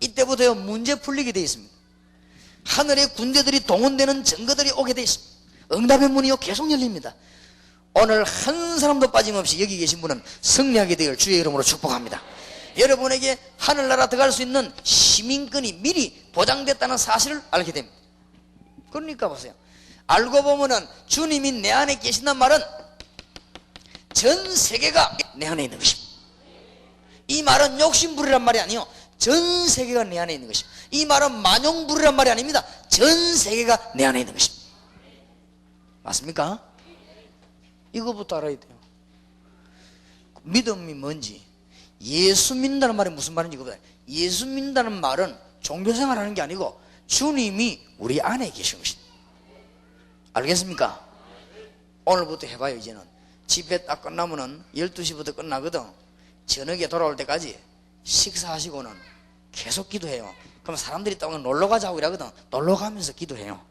S1: 이때부터 문제 풀리게 되어 있습니다. 하늘의 군대들이 동원되는 증거들이 오게 되어 있습니다. 응답의 문이 계속 열립니다. 오늘 한 사람도 빠짐없이 여기 계신 분은 승리하게 되길 주의 이름으로 축복합니다. 여러분에게 하늘나라 들어갈 수 있는 시민권이 미리 보장됐다는 사실을 알게 됩니다. 그러니까 보세요. 알고 보면은 주님이 내 안에 계신다는 말은 전 세계가 내 안에 있는 것입니다. 이 말은 욕심부리란 말이 아니요, 전 세계가 내 안에 있는 것입니다. 이 말은 만용부리란 말이 아닙니다. 전 세계가 내 안에 있는 것입니다. 맞습니까? 이거부터 알아야 돼요. 믿음이 뭔지, 예수 믿는다는 말이 무슨 말인지 그거다. 예수 믿는다는 말은 종교생활 하는 게 아니고 주님이 우리 안에 계신 것입니다. 알겠습니까? 오늘부터 해봐요. 이제는 집회 딱 끝나면은 12시부터 끝나거든. 저녁에 돌아올 때까지 식사하시고는 계속 기도해요. 그럼 사람들이 또 놀러 가자고 이러거든. 놀러 가면서 기도해요.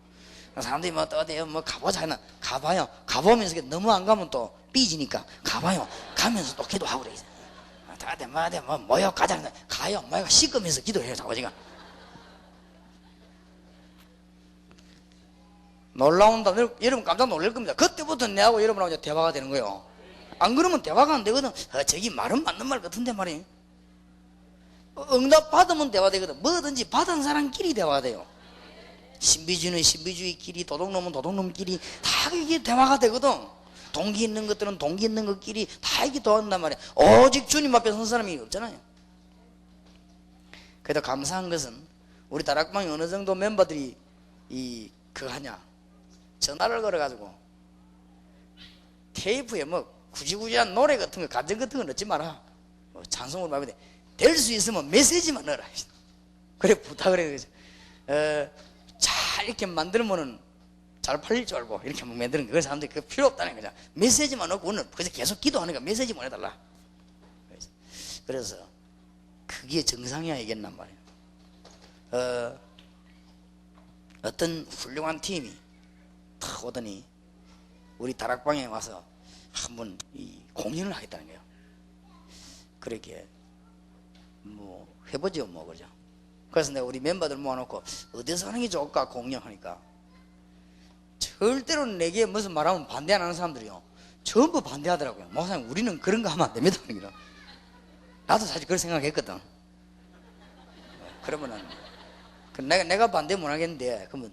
S1: 사람들이 뭐 어디요 뭐 가보자 하나 가봐요. 가보면서 너무 안 가면 또 삐지니까 가봐요. 가면서 또 기도하고 그래. 다들 뭐 모여 가자 가요. 모여 씻으면서 기도해요. 자꾸 지금 놀라운다. 여러분 깜짝 놀랄 겁니다. 그때부터 내하고 여러분하고 대화가 되는 거예요. 안 그러면 대화가 안 되거든. 저기 말은 맞는 말 같은데 말이에요. 응답 받으면 대화 되거든. 뭐든지 받은 사람끼리 대화가 돼요. 신비주의는 신비주의끼리, 도둑놈은 도둑놈끼리 다 이게 대화가 되거든. 동기 있는 것들은 동기 있는 것끼리 다 이게 도와준단 말이야. 오직 주님 앞에 선 사람이 없잖아요. 그래도 감사한 것은 우리 다락방에 어느 정도 멤버들이 하냐 전화를 걸어가지고 테이프에 뭐 구지구지한 노래 같은 거 가정 같은 거 넣지 마라. 뭐 찬송으로 말하면 될 수 있으면 메시지만 넣어라. 그래 부탁을 해요. 잘 이렇게 만들면은 잘 팔릴 줄 알고 이렇게 만드는 거. 그 사람들이 그 필요 없다는 거죠. 메시지만 넣고 오늘 그래서 계속 기도하는 거 메시지만 해달라. 그래서 그게 정상이야 이겠단 말이에요. 어떤 훌륭한 팀이 탁 오더니 우리 다락방에 와서 한번 공연을 하겠다는 거예요. 그렇게 뭐 해보죠 뭐 그죠. 그래서 내가 우리 멤버들 모아놓고 어디서 하는 게 좋을까 공연하니까 절대로 내게 무슨 말하면 반대 안 하는 사람들이요 전부 반대하더라고요. 목사님 우리는 그런 거 하면 안 됩니다. 나도 사실 그런 생각했거든. 그러면은 내가 반대 못 하겠는데 그러면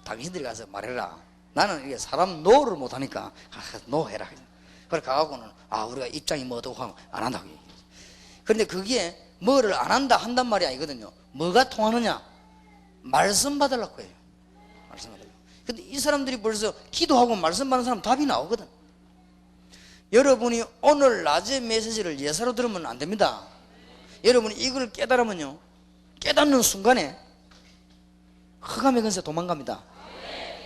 S1: 당신들이 가서 말해라. 나는 이게 사람 노를 못 하니까 노 해라. 그래 가갖고는 우리가 입장이 뭐 어떻고 하면 안 한다고. 그런데 그게 뭐를 안 한다 한단 말이 아니거든요. 뭐가 통하느냐? 말씀 받으려고 해요. 말씀 받으려고. 근데 이 사람들이 벌써 기도하고 말씀 받는 사람 답이 나오거든. 여러분이 오늘 낮에 메시지를 예사로 들으면 안 됩니다. 여러분이 이걸 깨달으면요 깨닫는 순간에 흑암의 권세 도망갑니다.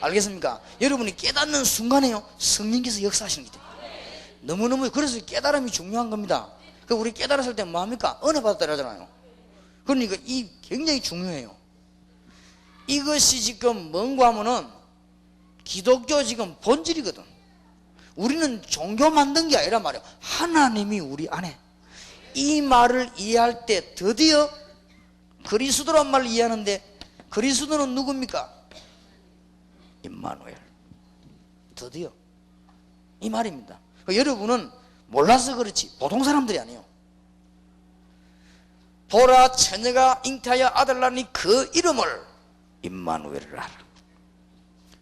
S1: 알겠습니까? 여러분이 깨닫는 순간에요 성령께서 역사하시는 게 돼요. 너무너무 그래서 깨달음이 중요한 겁니다. 우리 깨달았을 때 뭐합니까? 은혜 받았다 그러잖아요. 그러니까 이 굉장히 중요해요. 이것이 지금 뭔가 하면은 기독교 지금 본질이거든. 우리는 종교 만든 게 아니란 말이에요. 하나님이 우리 안에. 이 말을 이해할 때 드디어 그리스도란 말을 이해하는데 그리스도는 누굽니까? 임마누엘. 드디어 이 말입니다. 여러분은 몰라서 그렇지 보통 사람들이 아니에요. 보라 처녀가 잉태하여 아들 낳으니 그 이름을 임마누엘을 하라.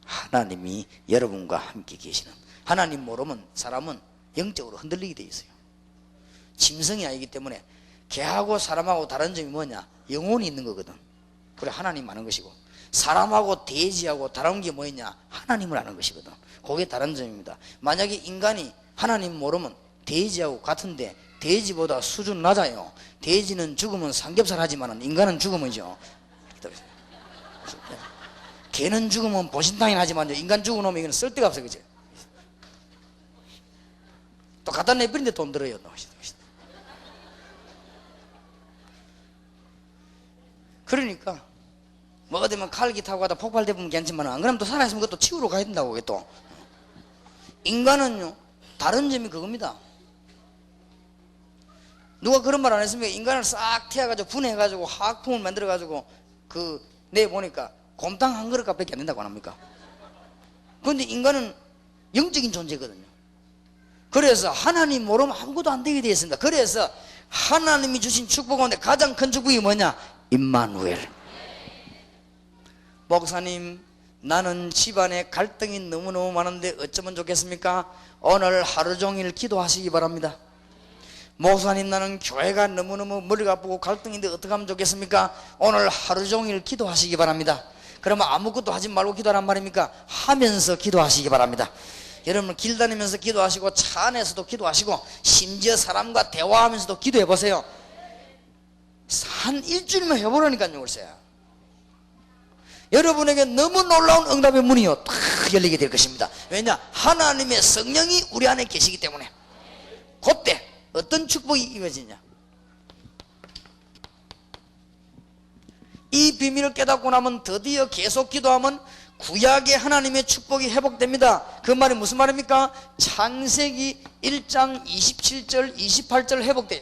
S1: 하나님이 여러분과 함께 계시는. 하나님 모르면 사람은 영적으로 흔들리게 돼 있어요. 짐승이 아니기 때문에 개하고 사람하고 다른 점이 뭐냐? 영혼이 있는 거거든. 그래 하나님 아는 것이고 사람하고 돼지하고 다른 게 뭐였냐? 하나님을 아는 것이거든. 그게 다른 점입니다. 만약에 인간이 하나님 모르면 돼지하고 같은데 돼지보다 수준 낮아요. 돼지는 죽으면 삼겹살 하지만 인간은 죽으면요 개는 죽으면 보신탕이나 하지만 인간 죽어놓으면 이건 쓸데가 없어. 그치? 또 갖다 내버리는데 돈 들어요. 그러니까 뭐 어디면 칼기 타고 가다 폭발되면 괜찮지만 안 그러면 또 살아있으면 그것도 치우러 가야 된다고. 그게 또 인간은요 다른 점이 그겁니다. 누가 그런 말 안 했습니까? 인간을 싹 태워가지고 분해해가지고 화학품을 만들어가지고 내보니까 곰탕 한 그릇 값밖에 안 된다고 안 합니까? 그런데 인간은 영적인 존재거든요. 그래서 하나님 모르면 아무것도 안 되게 되어 있습니다. 그래서 하나님이 주신 축복 가운데 가장 큰 축복이 뭐냐? 임마누엘. 목사님, 나는 집안에 갈등이 너무너무 많은데 어쩌면 좋겠습니까? 오늘 하루 종일 기도하시기 바랍니다. 목사님, 나는 교회가 너무너무 머리가 아프고 갈등인데 어떻게 하면 좋겠습니까? 오늘 하루 종일 기도하시기 바랍니다. 그러면 아무것도 하지 말고 기도하란 말입니까? 하면서 기도하시기 바랍니다. 여러분 길 다니면서 기도하시고 차 안에서도 기도하시고 심지어 사람과 대화하면서도 기도해 보세요. 한 일주일만 해보라니까요. 글쎄요. 여러분에게 너무 놀라운 응답의 문이요 탁 열리게 될 것입니다. 왜냐? 하나님의 성령이 우리 안에 계시기 때문에. 그때 어떤 축복이 이루어지냐? 이 비밀을 깨닫고 나면 드디어 계속 기도하면 구약의 하나님의 축복이 회복됩니다. 그 말이 무슨 말입니까? 창세기 1장 27절 28절 회복돼요.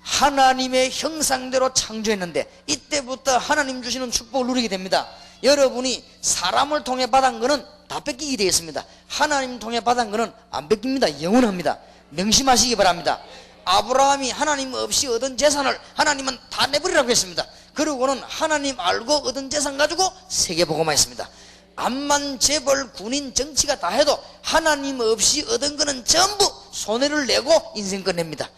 S1: 하나님의 형상대로 창조했는데 이때부터 하나님 주시는 축복을 누리게 됩니다. 여러분이 사람을 통해 받은 것은 다 뺏기게 되어 있습니다. 하나님 통해 받은 것은 안 뺏깁니다. 영원합니다. 명심하시기 바랍니다. 아브라함이 하나님 없이 얻은 재산을 하나님은 다 내버리라고 했습니다. 그러고는 하나님 알고 얻은 재산 가지고 세계복음화 했습니다. 암만 재벌 군인 정치가 다 해도 하나님 없이 얻은 거는 전부 손해를 내고 인생 끝냅니다.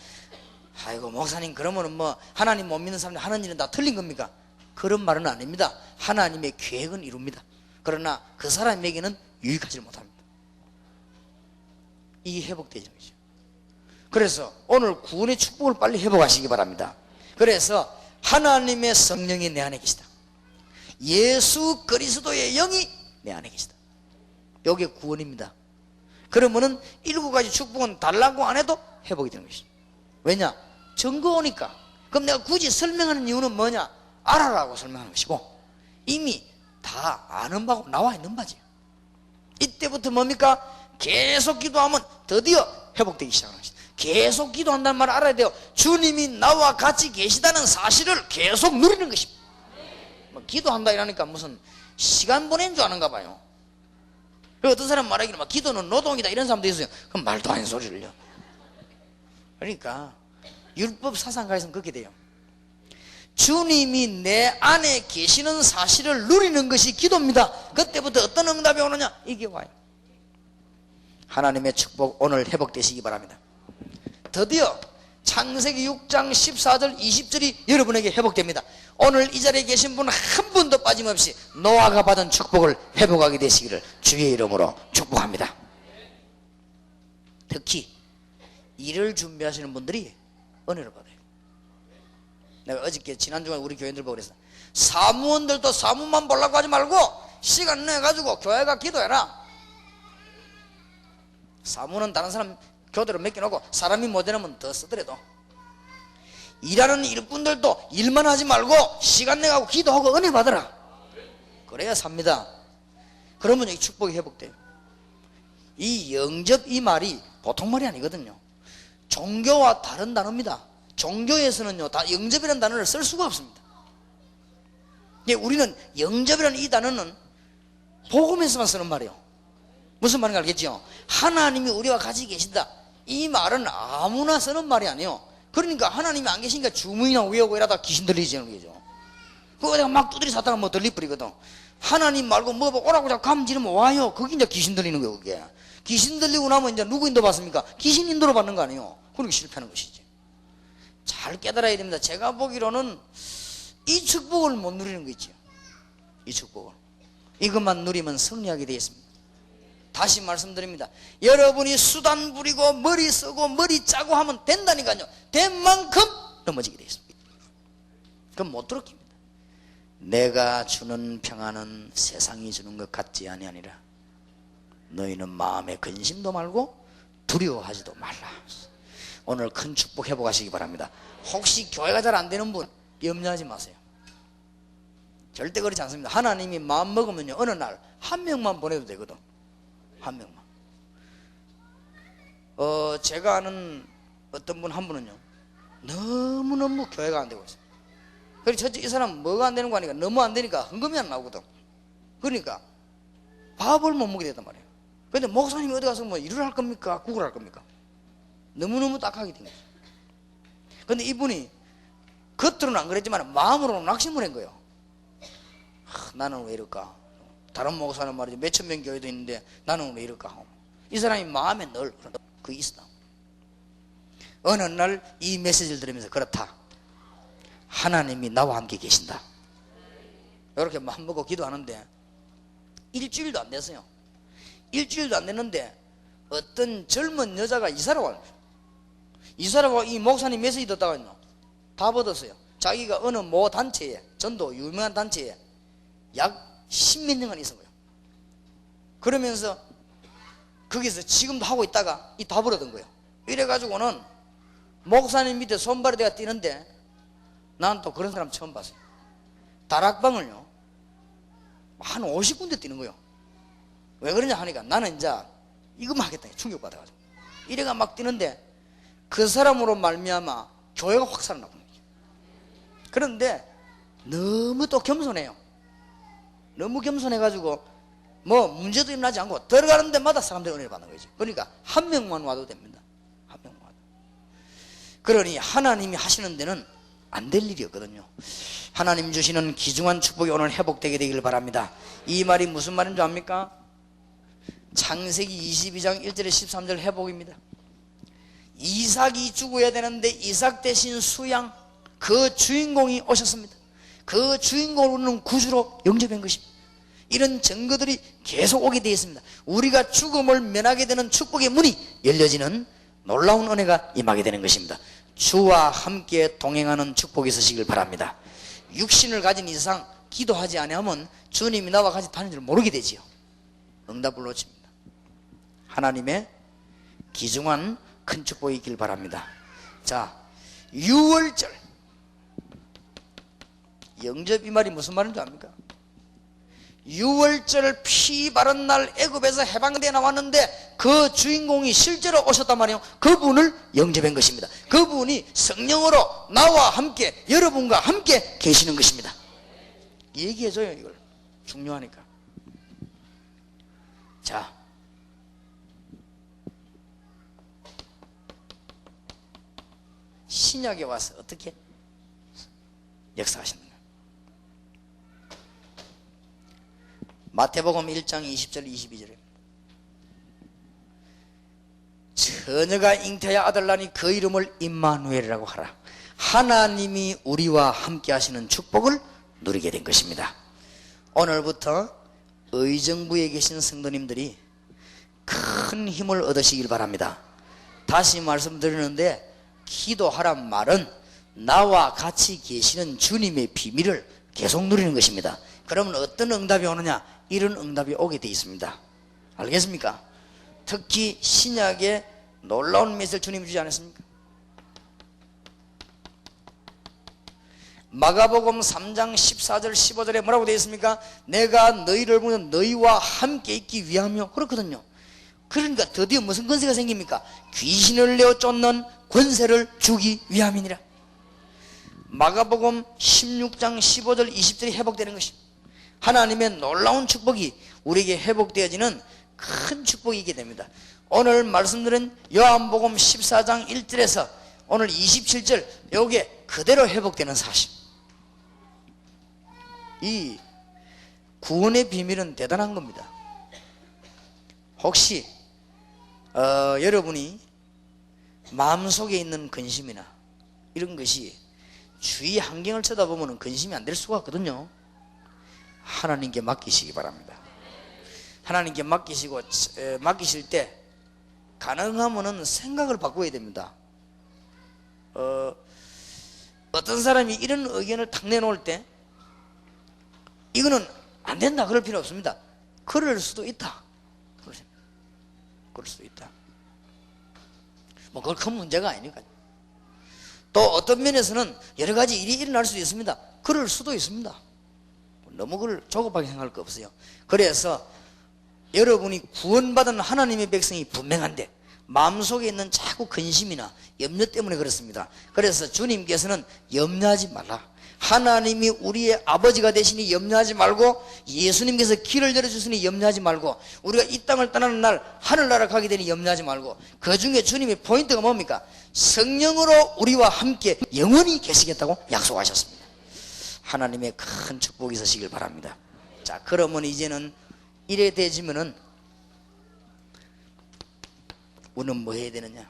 S1: 아이고 목사님, 그러면은 뭐 하나님 못 믿는 사람들 하는 일은 다 틀린 겁니까? 그런 말은 아닙니다. 하나님의 계획은 이룹니다. 그러나 그 사람에게는 유익하지 못합니다. 이게 회복되는 거죠. 그래서 오늘 구원의 축복을 빨리 회복하시기 바랍니다. 그래서 하나님의 성령이 내 안에 계시다. 예수 그리스도의 영이 내 안에 계시다. 이게 구원입니다. 그러면은 7가지 축복은 달라고 안 해도 회복이 되는 것이죠. 왜냐? 증거오니까. 그럼 내가 굳이 설명하는 이유는 뭐냐? 알아라고 설명하는 것이고 이미 다 아는 바고 나와 있는 바지. 이때부터 뭡니까? 계속 기도하면 드디어 회복되기 시작하는 것이다. 계속 기도한다는 말을 알아야 돼요. 주님이 나와 같이 계시다는 사실을 계속 누리는 것입니다. 뭐 기도한다 이러니까 무슨 시간 보낸 줄 아는가 봐요. 어떤 사람 말하기는 막 기도는 노동이다 이런 사람도 있어요. 그럼 말도 안 소리를요. 그러니까 율법 사상가에서는 그렇게 돼요. 주님이 내 안에 계시는 사실을 누리는 것이 기도입니다. 그때부터 어떤 응답이 오느냐? 이게 와요. 하나님의 축복 오늘 회복되시기 바랍니다. 드디어 창세기 6장 14절 20절이 여러분에게 회복됩니다. 오늘 이 자리에 계신 분 한 분도 빠짐없이 노아가 받은 축복을 회복하게 되시기를 주의 이름으로 축복합니다. 특히 일을 준비하시는 분들이 은혜를 받아요. 내가 어저께 지난주에 우리 교인들 보고 그랬어. 사무원들도 사무만 보려고 하지 말고 시간 내가지고 교회가 기도해라. 사무는 다른 사람 교대로 맡겨놓고 사람이 모자라면 더 쓰더라도 일하는 일꾼들도 일만 하지 말고 시간 내가고 기도하고 은혜 받으라. 그래야 삽니다. 그러면 이 축복이 회복돼요. 이 영접 이 말이 보통 말이 아니거든요. 종교와 다른 단어입니다. 종교에서는요 다 영접이라는 단어를 쓸 수가 없습니다. 우리는 영접이라는 이 단어는 복음에서만 쓰는 말이에요. 무슨 말인가 알겠죠? 하나님이 우리와 같이 계신다. 이 말은 아무나 쓰는 말이 아니에요. 그러니까 하나님이 안 계시니까 주문이나 외우고 이러다 귀신 들리지는 거죠. 그거 내가 막 두드리 샀다가 뭐 들리버리거든. 하나님 말고 뭐 오라고 자꾸 감지르면 와요. 그게 이제 귀신 들리는 거예요. 그게 귀신 들리고 나면 이제 누구 인도 받습니까? 귀신 인도로 받는 거 아니에요. 그러니까 실패하는 것이지. 잘 깨달아야 됩니다. 제가 보기로는 이 축복을 못 누리는 거 있죠. 이 축복을 이것만 누리면 승리하게 되어 있습니다. 다시 말씀드립니다. 여러분이 수단 부리고 머리 쓰고 머리 짜고 하면 된다니까요. 된 만큼 넘어지게 되어 있습니다. 그럼 못 들었습니다. 내가 주는 평안은 세상이 주는 것 같지 아니하니라. 너희는 마음에 근심도 말고 두려워하지도 말라. 오늘 큰 축복 회복하시기 바랍니다. 혹시 교회가 잘 안 되는 분 염려하지 마세요. 절대 그렇지 않습니다. 하나님이 마음 먹으면요, 어느 날 한 명만 보내도 되거든. 한 명만. 제가 아는 어떤 한 분은요, 너무너무 교회가 안 되고 있어요. 그래서 첫째, 이 사람 뭐가 안 되는 거 아니까, 너무 안 되니까 헌금이 안 나오거든. 그러니까 밥을 못 먹게 됐단 말이에요. 근데 목사님이 어디 가서 뭐 일을 할 겁니까? 국을 할 겁니까? 너무너무 딱하게 된 거죠. 근데 이분이 겉으로는 안 그랬지만 마음으로는 낙심을 한 거예요. 나는 왜 이럴까? 다른 목사는 말이죠, 몇천 명 교회도 있는데 나는 왜 이럴까? 이 사람이 마음에 늘 그게 있어. 어느 날 이 메시지를 들으면서, 그렇다, 하나님이 나와 함께 계신다, 이렇게 마음 먹고 기도하는데 일주일도 안 됐어요. 일주일도 안 됐는데 어떤 젊은 여자가 이사를 와요. 이사를 와, 이 목사님 메시지 듣다가요, 다 받았어요. 자기가 어느 모 단체에, 전도 유명한 단체에 약 10몇 년간 있은 거예요. 그러면서 거기서 지금도 하고 있다가 이 다 벌어든 거예요. 이래가지고는 목사님 밑에 손발이 내가 뛰는데, 난 또 그런 사람 처음 봤어요. 다락방을요 한 50군데 뛰는 거예요. 왜 그러냐 하니까, 나는 이제 이것만 하겠다 충격받아가지고 이래가 막 뛰는데, 그 사람으로 말미암아 교회가 확 살아나고. 그런데 너무 또 겸손해요. 너무 겸손해가지고 뭐 문제도 일어나지 않고 들어가는 데마다 사람들이 은혜를 받는 거죠. 그러니까 한 명만 와도 됩니다. 한 명만 와도. 그러니 하나님이 하시는 데는 안 될 일이 없거든요. 하나님 주시는 귀중한 축복이 오늘 회복되게 되기를 바랍니다. 이 말이 무슨 말인 줄 압니까? 창세기 22장 1절에 13절 회복입니다. 이삭이 죽어야 되는데 이삭 대신 수양, 그 주인공이 오셨습니다. 그 주인공으로는 구주로 영접한 것입니다. 이런 증거들이 계속 오게 되어 있습니다. 우리가 죽음을 면하게 되는 축복의 문이 열려지는 놀라운 은혜가 임하게 되는 것입니다. 주와 함께 동행하는 축복이 있으시길 바랍니다. 육신을 가진 이상 기도하지 아니하면 주님이 나와 같이 다니는 줄 모르게 되지요. 응답을 놓칩니다. 하나님의 귀중한 큰 축복이 있길 바랍니다. 자, 6월절 영접, 이 말이 무슨 말인 줄 압니까? 6월절 피 바른 날 애굽에서 해방되어 나왔는데 그 주인공이 실제로 오셨단 말이에요. 그분을 영접한 것입니다. 그분이 성령으로 나와 함께, 여러분과 함께 계시는 것입니다. 얘기해줘요. 이걸 중요하니까. 자, 신약에 와서 어떻게 역사하시는가? 마태복음 1장 20절 22절에 처녀가 잉태하여 아들 낳으니 그 이름을 임마누엘이라고 하라. 하나님이 우리와 함께 하시는 축복을 누리게 된 것입니다. 오늘부터 의정부에 계신 성도님들이 큰 힘을 얻으시길 바랍니다. 다시 말씀드리는데, 기도하란 말은 나와 같이 계시는 주님의 비밀을 계속 누리는 것입니다. 그러면 어떤 응답이 오느냐? 이런 응답이 오게 되어 있습니다. 알겠습니까? 특히 신약에 놀라운 메시지를 주님이 주지 않았습니까? 마가복음 3장 14절 15절에 뭐라고 되어 있습니까? 내가 너희를 보면 너희와 함께 있기 위하며, 그렇거든요. 그러니까 드디어 무슨 권세가 생깁니까? 귀신을 내어 쫓는 권세를 주기 위함이니라. 마가복음 16장 15절 20절이 회복되는 것입니다. 하나님의 놀라운 축복이 우리에게 회복되어지는 큰 축복이 있게 됩니다. 오늘 말씀드린 요한복음 14장 1절에서 오늘 27절, 요게 그대로 회복되는 사실. 이 구원의 비밀은 대단한 겁니다. 혹시 여러분이 마음속에 있는 근심이나 이런 것이 주위 환경을 쳐다보면 근심이 안 될 수가 없거든요. 하나님께 맡기시기 바랍니다. 하나님께 맡기실 때 가능하면 생각을 바꿔야 됩니다. 어떤 사람이 이런 의견을 탁 내놓을 때 이거는 안 된다 그럴 필요 없습니다. 그럴 수도 있다. 그럴 수도 있다. 뭐 그건 큰 문제가 아니니까요. 또 어떤 면에서는 여러 가지 일이 일어날 수도 있습니다. 그럴 수도 있습니다. 너무 그걸 조급하게 생각할 거 없어요. 그래서 여러분이 구원받은 하나님의 백성이 분명한데 마음속에 있는 자꾸 근심이나 염려 때문에 그렇습니다. 그래서 주님께서는 염려하지 말라. 하나님이 우리의 아버지가 되시니 염려하지 말고, 예수님께서 길을 열어주시니 염려하지 말고, 우리가 이 땅을 떠나는 날 하늘나라 가게 되니 염려하지 말고, 그 중에 주님의 포인트가 뭡니까? 성령으로 우리와 함께 영원히 계시겠다고 약속하셨습니다. 하나님의 큰 축복이 있으시길 바랍니다. 자, 그러면 이제는 이래 되지면은 우리는 뭐 해야 되느냐?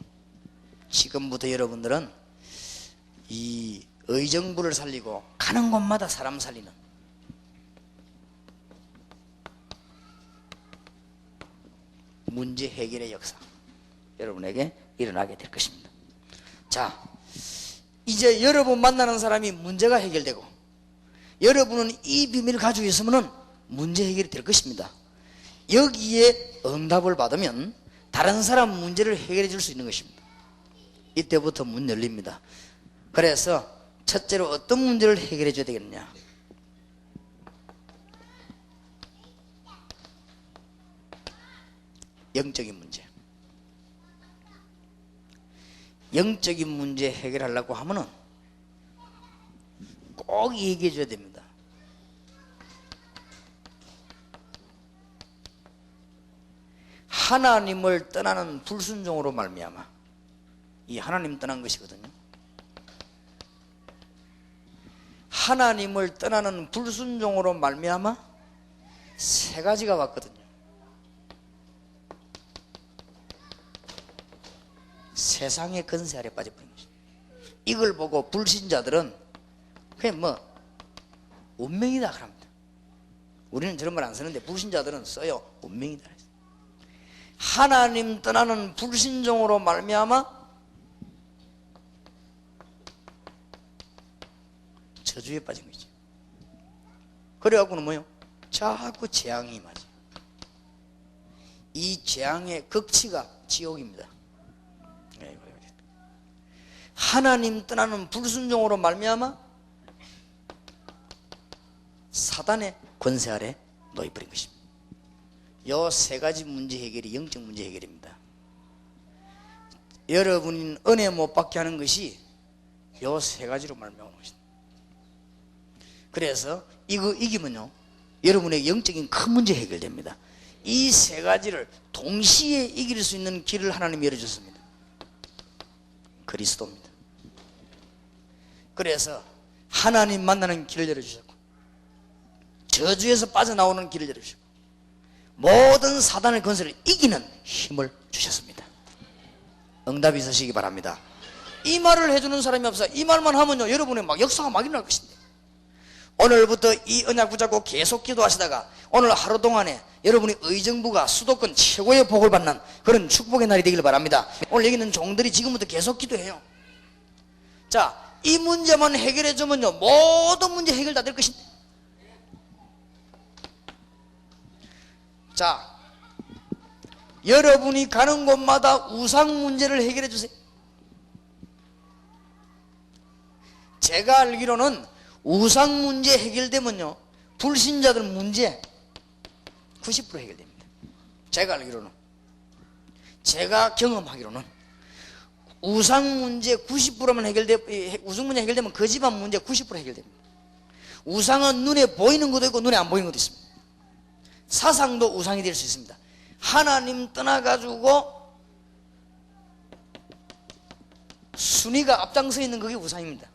S1: 지금부터 여러분들은 이 의정부를 살리고 가는 곳마다 사람 살리는 문제 해결의 역사 여러분에게 일어나게 될 것입니다. 자, 이제 여러분 만나는 사람이 문제가 해결되고 여러분은 이 비밀을 가지고 있으면 문제 해결이 될 것입니다. 여기에 응답을 받으면 다른 사람 문제를 해결해 줄 수 있는 것입니다. 이때부터 문 열립니다. 그래서 첫째로 어떤 문제를 해결해 줘야 되겠느냐? 영적인 문제. 영적인 문제 해결하려고 하면은 꼭 얘기해 줘야 됩니다. 하나님을 떠나는 불순종으로 말미암아, 이 하나님 떠난 것이거든요. 하나님을 떠나는 불순종으로 말미암아 세 가지가 왔거든요. 세상의 건세 아래 빠져버린 것이죠. 이걸 보고 불신자들은 그냥 뭐 운명이다 그럽니다. 우리는 저런 말 안 쓰는데 불신자들은 써요. 운명이다. 하나님 떠나는 불신종으로 말미암아 저주에 빠진 거지. 그래갖고는 뭐요? 자꾸 재앙이 임하지. 이 재앙의 극치가 지옥입니다. 하나님 떠나는 불순종으로 말미암아 사단의 권세 아래 놓여버린 것입니다. 요 세 가지 문제 해결이 영적 문제 해결입니다. 여러분은 은혜 못 받게 하는 것이 요 세 가지로 말미암은 것입니다. 그래서 이거 이기면요 여러분의 영적인 큰 문제 해결됩니다. 이 세 가지를 동시에 이길 수 있는 길을 하나님이 열어줬습니다. 그리스도입니다. 그래서 하나님 만나는 길을 열어주셨고 저주에서 빠져나오는 길을 열어주셨고 모든 사단의 권세를 이기는 힘을 주셨습니다. 응답이 있으시기 바랍니다. 이 말을 해주는 사람이 없어요. 이 말만 하면요 여러분의 막 역사가 막 일어날 것인데, 오늘부터 이 언약 붙잡고 계속 기도하시다가 오늘 하루 동안에 여러분의 의정부가 수도권 최고의 복을 받는 그런 축복의 날이 되길 바랍니다. 오늘 여기 있는 종들이 지금부터 계속 기도해요. 자, 이 문제만 해결해 주면요 모든 문제 해결 다 될 것입니다. 자, 여러분이 가는 곳마다 우상 문제를 해결해 주세요. 제가 알기로는 우상 문제 해결되면요 불신자들 문제 90% 해결됩니다. 제가 알기로는, 제가 경험하기로는 우상 문제 90%만 우상 문제 해결되면 그 집안 문제 90% 해결됩니다. 우상은 눈에 보이는 것도 있고 눈에 안 보이는 것도 있습니다. 사상도 우상이 될 수 있습니다. 하나님 떠나가지고 순위가 앞장서 있는 그게 우상입니다.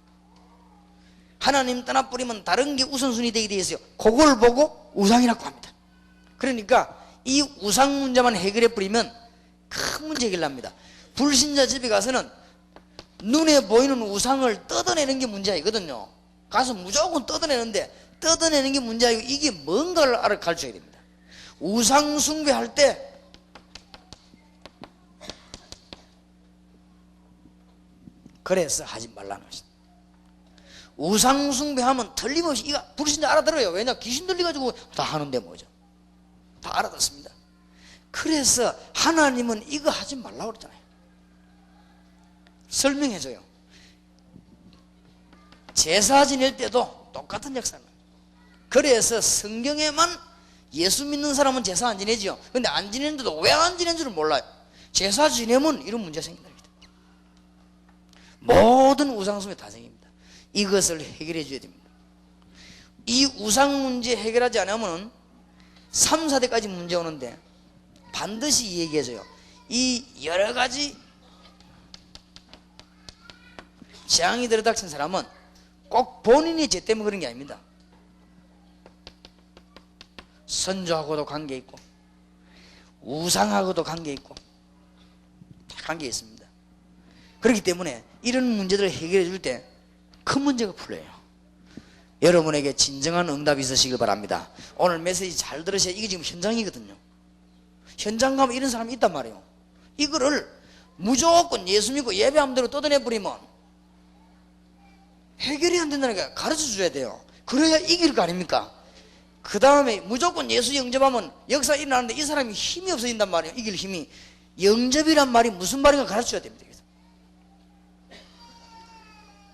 S1: 하나님 떠나버리면 다른 게 우선순위 되게 되어 있어요. 그걸 보고 우상이라고 합니다. 그러니까 이 우상 문제만 해결해버리면 큰 문제 해결납니다. 불신자 집에 가서는 눈에 보이는 우상을 뜯어내는 게 문제이거든요. 가서 무조건 뜯어내는데 뜯어내는 게 문제이고 이게 뭔가를 알아가르쳐야 됩니다. 우상 숭배할 때 그래서 하지 말라는 것이다. 우상 숭배하면 틀림없이 이거 불신자 알아들어요. 왜냐? 귀신 들려가지고 다 하는데 뭐죠? 다 알아듣습니다. 그래서 하나님은 이거 하지 말라고 그랬잖아요. 설명해줘요. 제사 지낼 때도 똑같은 역사는 그래서 성경에만 예수 믿는 사람은 제사 안 지내지요. 근데 안 지내는데도 왜 안 지내는 줄을 몰라요. 제사 지내면 이런 문제가 생긴다. 모든 우상숭배 다 생깁니다. 이것을 해결해 줘야 됩니다. 이 우상 문제 해결하지 않으면 3, 4대까지 문제 오는데 반드시 얘기해 줘요. 이 여러 가지 재앙이 들어닥친 사람은 꼭 본인이 죄 때문에 그런 게 아닙니다. 선조하고도 관계 있고 우상하고도 관계 있고 다 관계 있습니다. 그렇기 때문에 이런 문제들을 해결해 줄 때 큰 문제가 풀려요. 여러분에게 진정한 응답이 있으시길 바랍니다. 오늘 메시지 잘 들으셔야 이게 지금 현장이거든요. 현장 가면 이런 사람이 있단 말이에요. 이거를 무조건 예수 믿고 예배하는 대로 뜯어내버리면 해결이 안 된다니까. 가르쳐 줘야 돼요. 그래야 이길 거 아닙니까? 그 다음에 무조건 예수 영접하면 역사 일어나는데 이 사람이 힘이 없어진단 말이에요. 이길 힘이. 영접이란 말이 무슨 말인가 가르쳐 줘야 됩니다.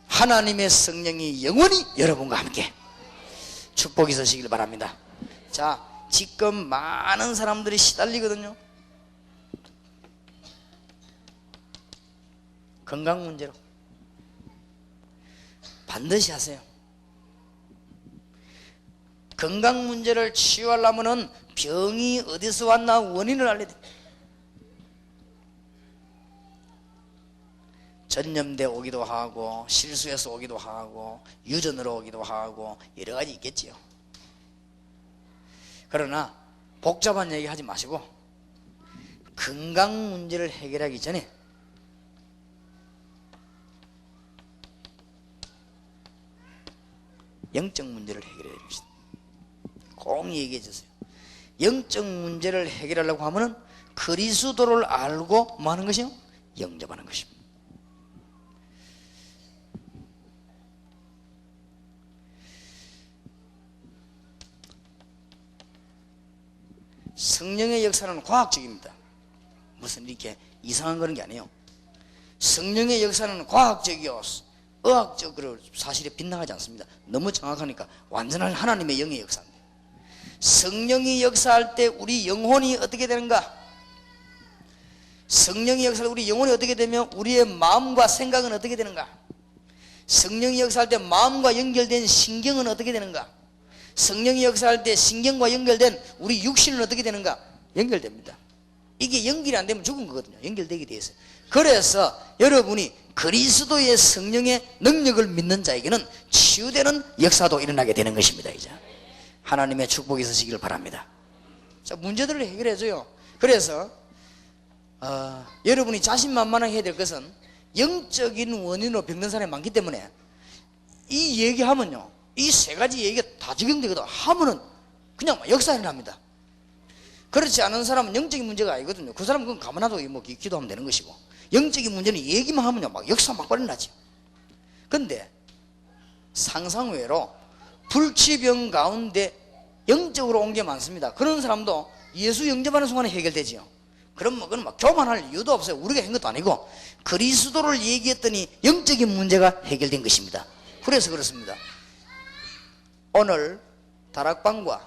S1: 하나님의 성령이 영원히 여러분과 함께 축복이 있으시길 바랍니다. 자, 지금 많은 사람들이 시달리거든요. 건강 문제로 반드시 하세요. 건강 문제를 치유하려면 병이 어디서 왔나 원인을 알려야 돼요. 전염돼 오기도 하고 실수해서 오기도 하고 유전으로 오기도 하고 여러 가지 있겠지요. 그러나 복잡한 얘기 하지 마시고 건강 문제를 해결하기 전에 영적 문제를 해결해야 됩니다. 꼭 얘기해 주세요. 영적 문제를 해결하려고 하면은 그리스도를 알고 뭐 하는 것이요? 영접하는 것입니다. 성령의 역사는 과학적입니다. 무슨 이렇게 이상한 그런 게 아니에요. 성령의 역사는 과학적이요 의학적으로 사실에 빗나가지 않습니다. 너무 정확하니까 완전한 하나님의 영의 역사입니다. 성령이 역사할 때 우리 영혼이 어떻게 되는가? 성령이 역사할 때 우리 영혼이 어떻게 되면 우리의 마음과 생각은 어떻게 되는가? 성령이 역사할 때 마음과 연결된 신경은 어떻게 되는가? 성령이 역사할 때 신경과 연결된 우리 육신은 어떻게 되는가? 연결됩니다. 이게 연결이 안 되면 죽은 거거든요. 연결되게 돼 있어요. 그래서 여러분이 그리스도의 성령의 능력을 믿는 자에게는 치유되는 역사도 일어나게 되는 것입니다. 이제 하나님의 축복이 있으시길 바랍니다. 자, 문제들을 해결해줘요. 그래서 여러분이 자신만만하게 해야 될 것은 영적인 원인으로 병든 사람이 많기 때문에 이 얘기하면요, 이 세 가지 얘기가 다 적용되거든. 하면은 그냥 역사 일어납니다. 그렇지 않은 사람은 영적인 문제가 아니거든요. 그 사람은 그건 가만하고 뭐 기도하면 되는 것이고, 영적인 문제는 얘기만 하면요 막 역사 막 일어나죠. 근데 상상외로 불치병 가운데 영적으로 온 게 많습니다. 그런 사람도 예수 영접하는 순간에 해결되지요. 그럼 뭐 그건 막 교만할 이유도 없어요. 우리가 한 것도 아니고 그리스도를 얘기했더니 영적인 문제가 해결된 것입니다. 그래서 그렇습니다. 오늘 다락방과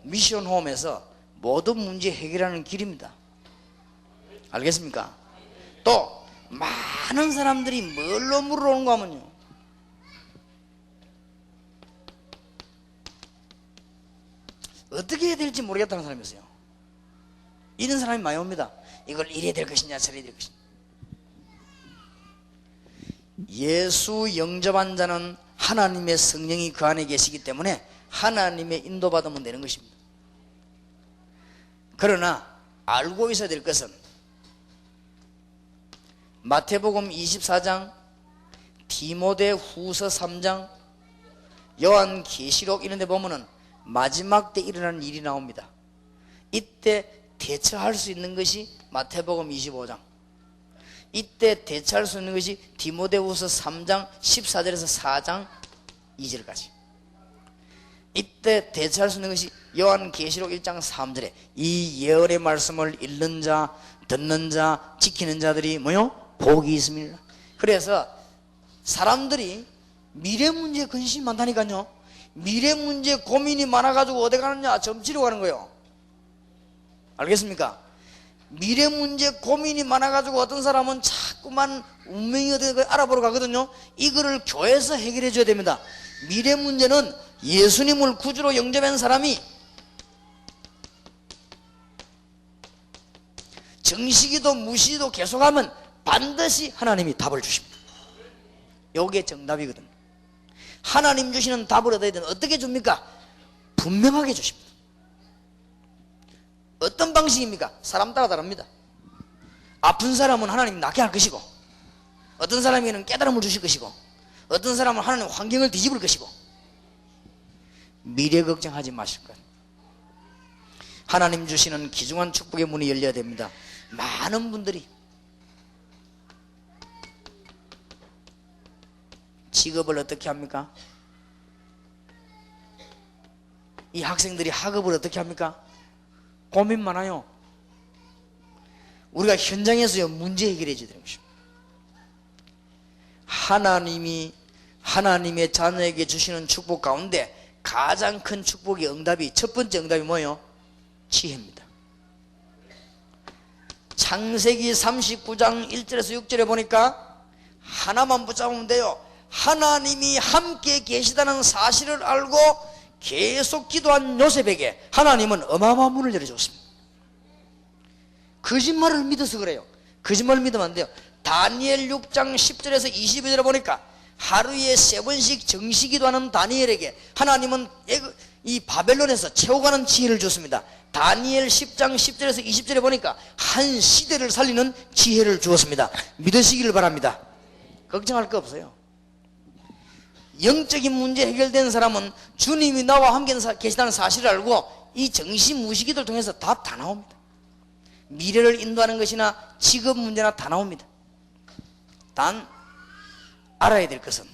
S1: 미션홈에서 모든 문제 해결하는 길입니다. 알겠습니까? 또 많은 사람들이 뭘로 물어오는가 하면요, 어떻게 해야 될지 모르겠다는 사람이 있어요. 이런 사람이 많이 옵니다. 이걸 이래야 될 것이냐 저래야 될 것이냐. 예수 영접한 자는 하나님의 성령이 그 안에 계시기 때문에 하나님의 인도받으면 되는 것입니다. 그러나 알고 있어야 될 것은 마태복음 24장, 디모데후서 3장, 요한계시록 이런 데 보면은 마지막 때 일어나는 일이 나옵니다. 이때 대처할 수 있는 것이 마태복음 25장, 이때 대처할 수 있는 것이 디모데후서 3장 14절에서 4장 2절까지, 이때 대처할 수 있는 것이 요한계시록 1장 3절에 이 예언의 말씀을 읽는 자, 듣는 자, 지키는 자들이 뭐요? 복이 있습니다. 그래서 사람들이 미래 문제에 관심이 많다니까요. 미래 문제 고민이 많아가지고 어디 가느냐? 점치러 가는 거예요. 알겠습니까? 미래 문제 고민이 많아가지고 어떤 사람은 자꾸만 운명이 어디 알아보러 가거든요. 이거를 교회에서 해결해 줘야 됩니다. 미래 문제는 예수님을 구주로 영접한 사람이 정식이도 무시도 계속하면 반드시 하나님이 답을 주십니다. 요게 정답이거든. 하나님 주시는 답을 얻어야 되는 어떻게 줍니까? 분명하게 주십니다. 어떤 방식입니까? 사람 따라 다릅니다. 아픈 사람은 하나님 낫게 할 것이고, 어떤 사람에게는 깨달음을 주실 것이고, 어떤 사람은 하나님 환경을 뒤집을 것이고. 미래 걱정하지 마실 것. 하나님 주시는 귀중한 축복의 문이 열려야 됩니다. 많은 분들이 직업을 어떻게 합니까? 이 학생들이 학업을 어떻게 합니까? 고민 많아요. 우리가 현장에서요 문제 해결해 줘야 되는 것입니다. 하나님이 하나님의 자녀에게 주시는 축복 가운데 가장 큰 축복의 응답이, 첫 번째 응답이 뭐예요? 지혜입니다. 창세기 39장 1절에서 6절에 보니까 하나만 붙잡으면 돼요. 하나님이 함께 계시다는 사실을 알고 계속 기도한 요셉에게 하나님은 어마어마한 문을 열어줬습니다. 거짓말을 믿어서 그래요. 거짓말을 믿으면 안 돼요. 다니엘 6장 10절에서 22절에 보니까 하루에 3번씩 정시기도하는 다니엘에게 하나님은 이 바벨론에서 채워가는 지혜를 줬습니다. 다니엘 10장 10절에서 20절에 보니까 한 시대를 살리는 지혜를 주었습니다. 믿으시기를 바랍니다. 걱정할 거 없어요. 영적인 문제 해결된 사람은 주님이 나와 함께 계시다는 사실을 알고 이 정신무시기도를 통해서 답 다 나옵니다. 미래를 인도하는 것이나 직업 문제나 다 나옵니다. 단 알아야 될 것은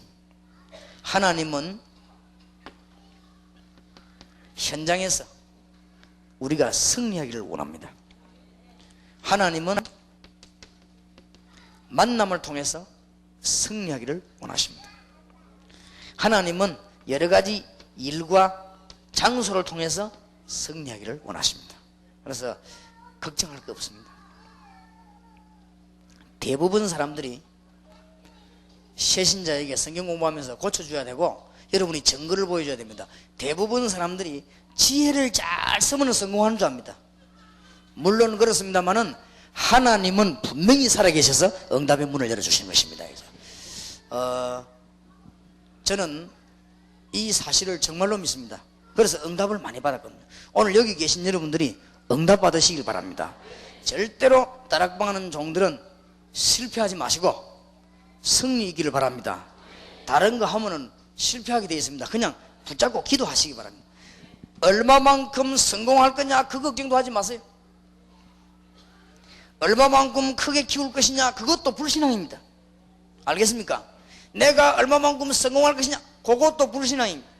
S1: 하나님은 현장에서 우리가 승리하기를 원합니다. 하나님은 만남을 통해서 승리하기를 원하십니다. 하나님은 여러 가지 일과 장소를 통해서 승리하기를 원하십니다. 그래서 걱정할 거 없습니다. 대부분 사람들이 새신자에게 성경 공부하면서 고쳐줘야 되고 여러분이 증거를 보여줘야 됩니다. 대부분 사람들이 지혜를 잘 쓰면 성공하는 줄 압니다. 물론 그렇습니다만은 하나님은 분명히 살아계셔서 응답의 문을 열어주시는 것입니다. 저는 이 사실을 정말로 믿습니다. 그래서 응답을 많이 받았거든요. 오늘 여기 계신 여러분들이 응답 받으시길 바랍니다. 절대로 다락방하는 종들은 실패하지 마시고 승리이기를 바랍니다. 다른 거 하면은 실패하게 되어 있습니다. 그냥 붙잡고 기도하시기 바랍니다. 얼마만큼 성공할 거냐 그 걱정도 하지 마세요. 얼마만큼 크게 키울 것이냐 그것도 불신앙입니다. 알겠습니까? 내가 얼마만큼 성공할 것이냐 그것도 불신앙입니다.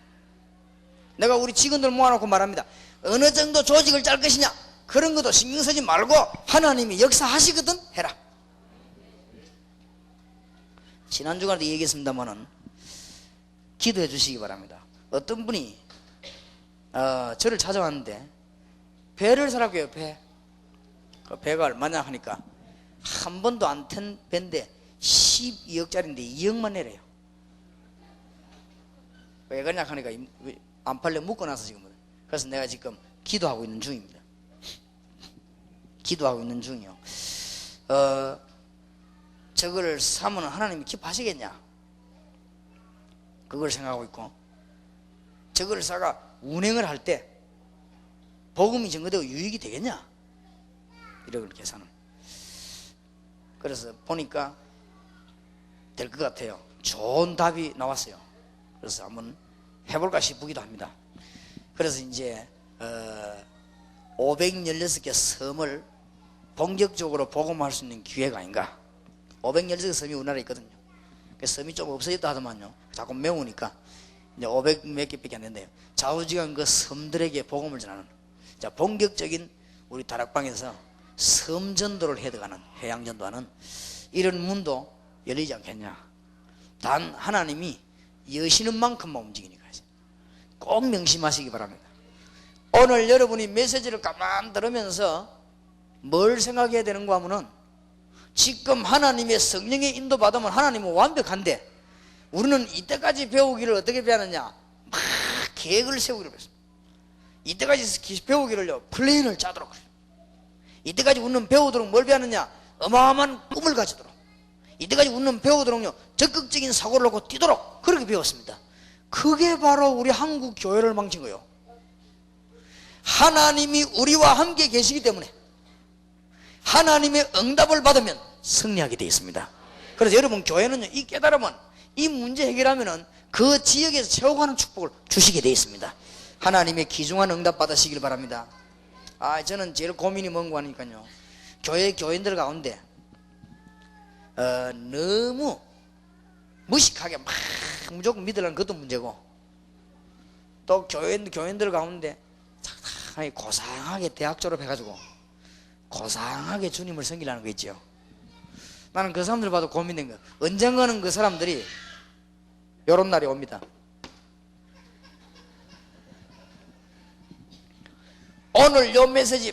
S1: 내가 우리 직원들 모아놓고 말합니다. 어느 정도 조직을 짤 것이냐 그런 것도 신경 쓰지 말고 하나님이 역사하시거든 해라. 지난 주간에도 얘기했습니다만은 기도해 주시기 바랍니다. 어떤 분이 저를 찾아왔는데 배를 사라고 해요. 그 배가 얼마냐 하니까 한 번도 안 탄 배인데 12억짜리인데 2억만 내래요. 왜 그러냐 하니까 안 팔려 묶어놔서 지금. 그래서 내가 지금 기도하고 있는 중입니다. 기도하고 있는 중이요. 저걸 사면 하나님이 기뻐하시겠냐 그걸 생각하고 있고, 저걸 사가 운행을 할 때 복음이 증거되고 유익이 되겠냐 이런 계산은. 그래서 보니까 될 것 같아요. 좋은 답이 나왔어요. 그래서 한번 해볼까 싶기도 합니다. 그래서 이제 516개 섬을 본격적으로 복음할 수 있는 기회가 아닌가. 516개 섬이 우리나라에 있거든요. 그 섬이 좀 없어졌다 하더만요. 자꾸 메우니까 이제 500 몇 개밖에 안 된대요. 좌우지간 그 섬들에게 복음을 전하는, 자, 본격적인 우리 다락방에서 섬전도를 해들어가는, 해양전도하는 이런 문도 열리지 않겠냐. 단 하나님이 여시는 만큼만 움직이니까 꼭 명심하시기 바랍니다. 오늘 여러분이 메시지를 가만 들으면서 뭘 생각해야 되는가 하면은, 지금 하나님의 성령의 인도받으면 하나님은 완벽한데 우리는 이때까지 배우기를 어떻게 배우느냐, 막 계획을 세우기로 했습니다. 이때까지 배우기를요, 플랜을 짜도록. 이때까지 우리는 배우도록 뭘 배우느냐, 어마어마한 꿈을 가지도록. 이때까지 우리는 배우도록요, 적극적인 사고를 놓고 뛰도록 그렇게 배웠습니다. 그게 바로 우리 한국 교회를 망친 거예요. 하나님이 우리와 함께 계시기 때문에 하나님의 응답을 받으면 승리하게 되어 있습니다. 그래서 여러분, 교회는요, 이 깨달으면, 이 문제 해결하면은 그 지역에서 채워가는 축복을 주시게 되어 있습니다. 하나님의 귀중한 응답 받으시길 바랍니다. 저는 제일 고민이 뭔가 하니까요, 교인들 가운데 너무 무식하게 막 무조건 믿으려는 것도 문제고, 또 교인들 가운데 상당히 고상하게 대학 졸업해가지고 고상하게 주님을 섬기려는 거 있죠. 나는 그 사람들 봐도 고민된 거야. 언젠가는 그 사람들이 요런 날이 옵니다. 오늘 요 메시지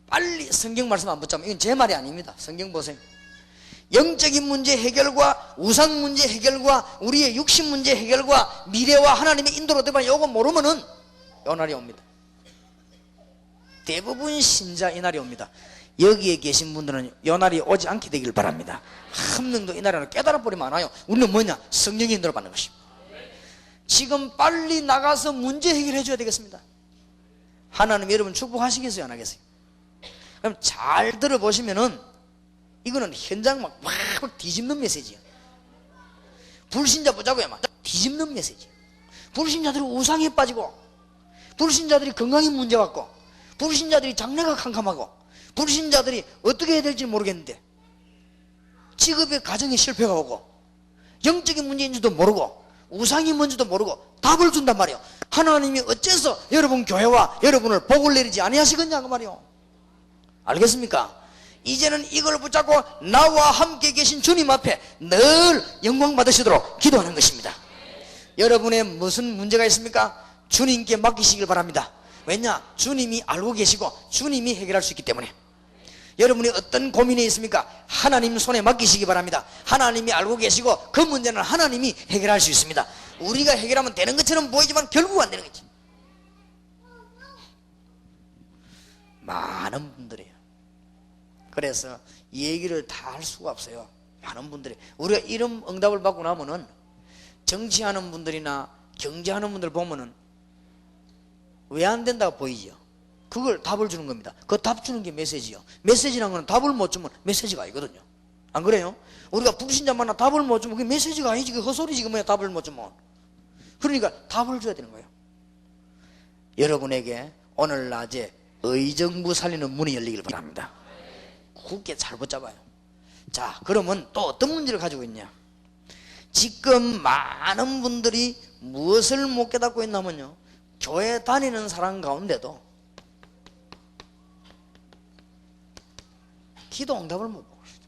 S1: 빨리 성경 말씀 안 붙잡으면, 이건 제 말이 아닙니다. 성경 보세요. 영적인 문제 해결과 우상 문제 해결과 우리의 육신 문제 해결과 미래와 하나님의 인도로 되면 요거 모르면은 요 날이 옵니다. 대부분 신자 이 날이 옵니다. 여기에 계신 분들은 이 날이 오지 않게 되길 바랍니다. 한 명도 이 날에는 깨달아버리면 안 와요. 우리는 뭐냐? 성령의 인도를 받는 것입니다. 지금 빨리 나가서 문제 해결해 줘야 되겠습니다. 하나님 여러분 축복하시겠어요? 안 하겠어요? 그럼 잘 들어보시면은 이거는 현장 막 뒤집는 메시지예요. 불신자 보자고요, 막 뒤집는 메시지. 불신자들이 우상에 빠지고, 불신자들이 건강에 문제 갖고, 불신자들이 장래가 캄캄하고, 불신자들이 어떻게 해야 될지 모르겠는데 직업의 가정에 실패가 오고, 영적인 문제인지도 모르고, 우상이 뭔지도 모르고 답을 준단 말이에요. 하나님이 어째서 여러분 교회와 여러분을 복을 내리지 아니하시겠냐고 말이에요. 알겠습니까? 이제는 이걸 붙잡고 나와 함께 계신 주님 앞에 늘 영광 받으시도록 기도하는 것입니다. 여러분의 무슨 문제가 있습니까? 주님께 맡기시길 바랍니다. 왜냐? 주님이 알고 계시고 주님이 해결할 수 있기 때문에. 여러분이 어떤 고민이 있습니까? 하나님 손에 맡기시기 바랍니다. 하나님이 알고 계시고 그 문제는 하나님이 해결할 수 있습니다. 우리가 해결하면 되는 것처럼 보이지만 결국 안 되는 거지. 많은 분들이에요. 그래서 얘기를 다 할 수가 없어요. 많은 분들이. 우리가 이런 응답을 받고 나면은 정치하는 분들이나 경제하는 분들 보면은 왜 안 된다고 보이죠? 그걸 답을 주는 겁니다. 그 답 주는 게 메시지요. 메시지라는 건 답을 못 주면 메시지가 아니거든요. 안 그래요? 우리가 불신자 만나 답을 못 주면 그게 메시지가 아니지. 그 헛소리지. 그 뭐야, 답을 못 주면. 그러니까 답을 줘야 되는 거예요. 여러분에게 오늘 낮에 의정부 살리는 문이 열리길 바랍니다. 굳게 잘 붙잡아요. 자, 그러면 또 어떤 문제를 가지고 있냐? 지금 많은 분들이 무엇을 못 깨닫고 있냐면요, 교회 다니는 사람 가운데도 기도 응답을 못 받고 있어요.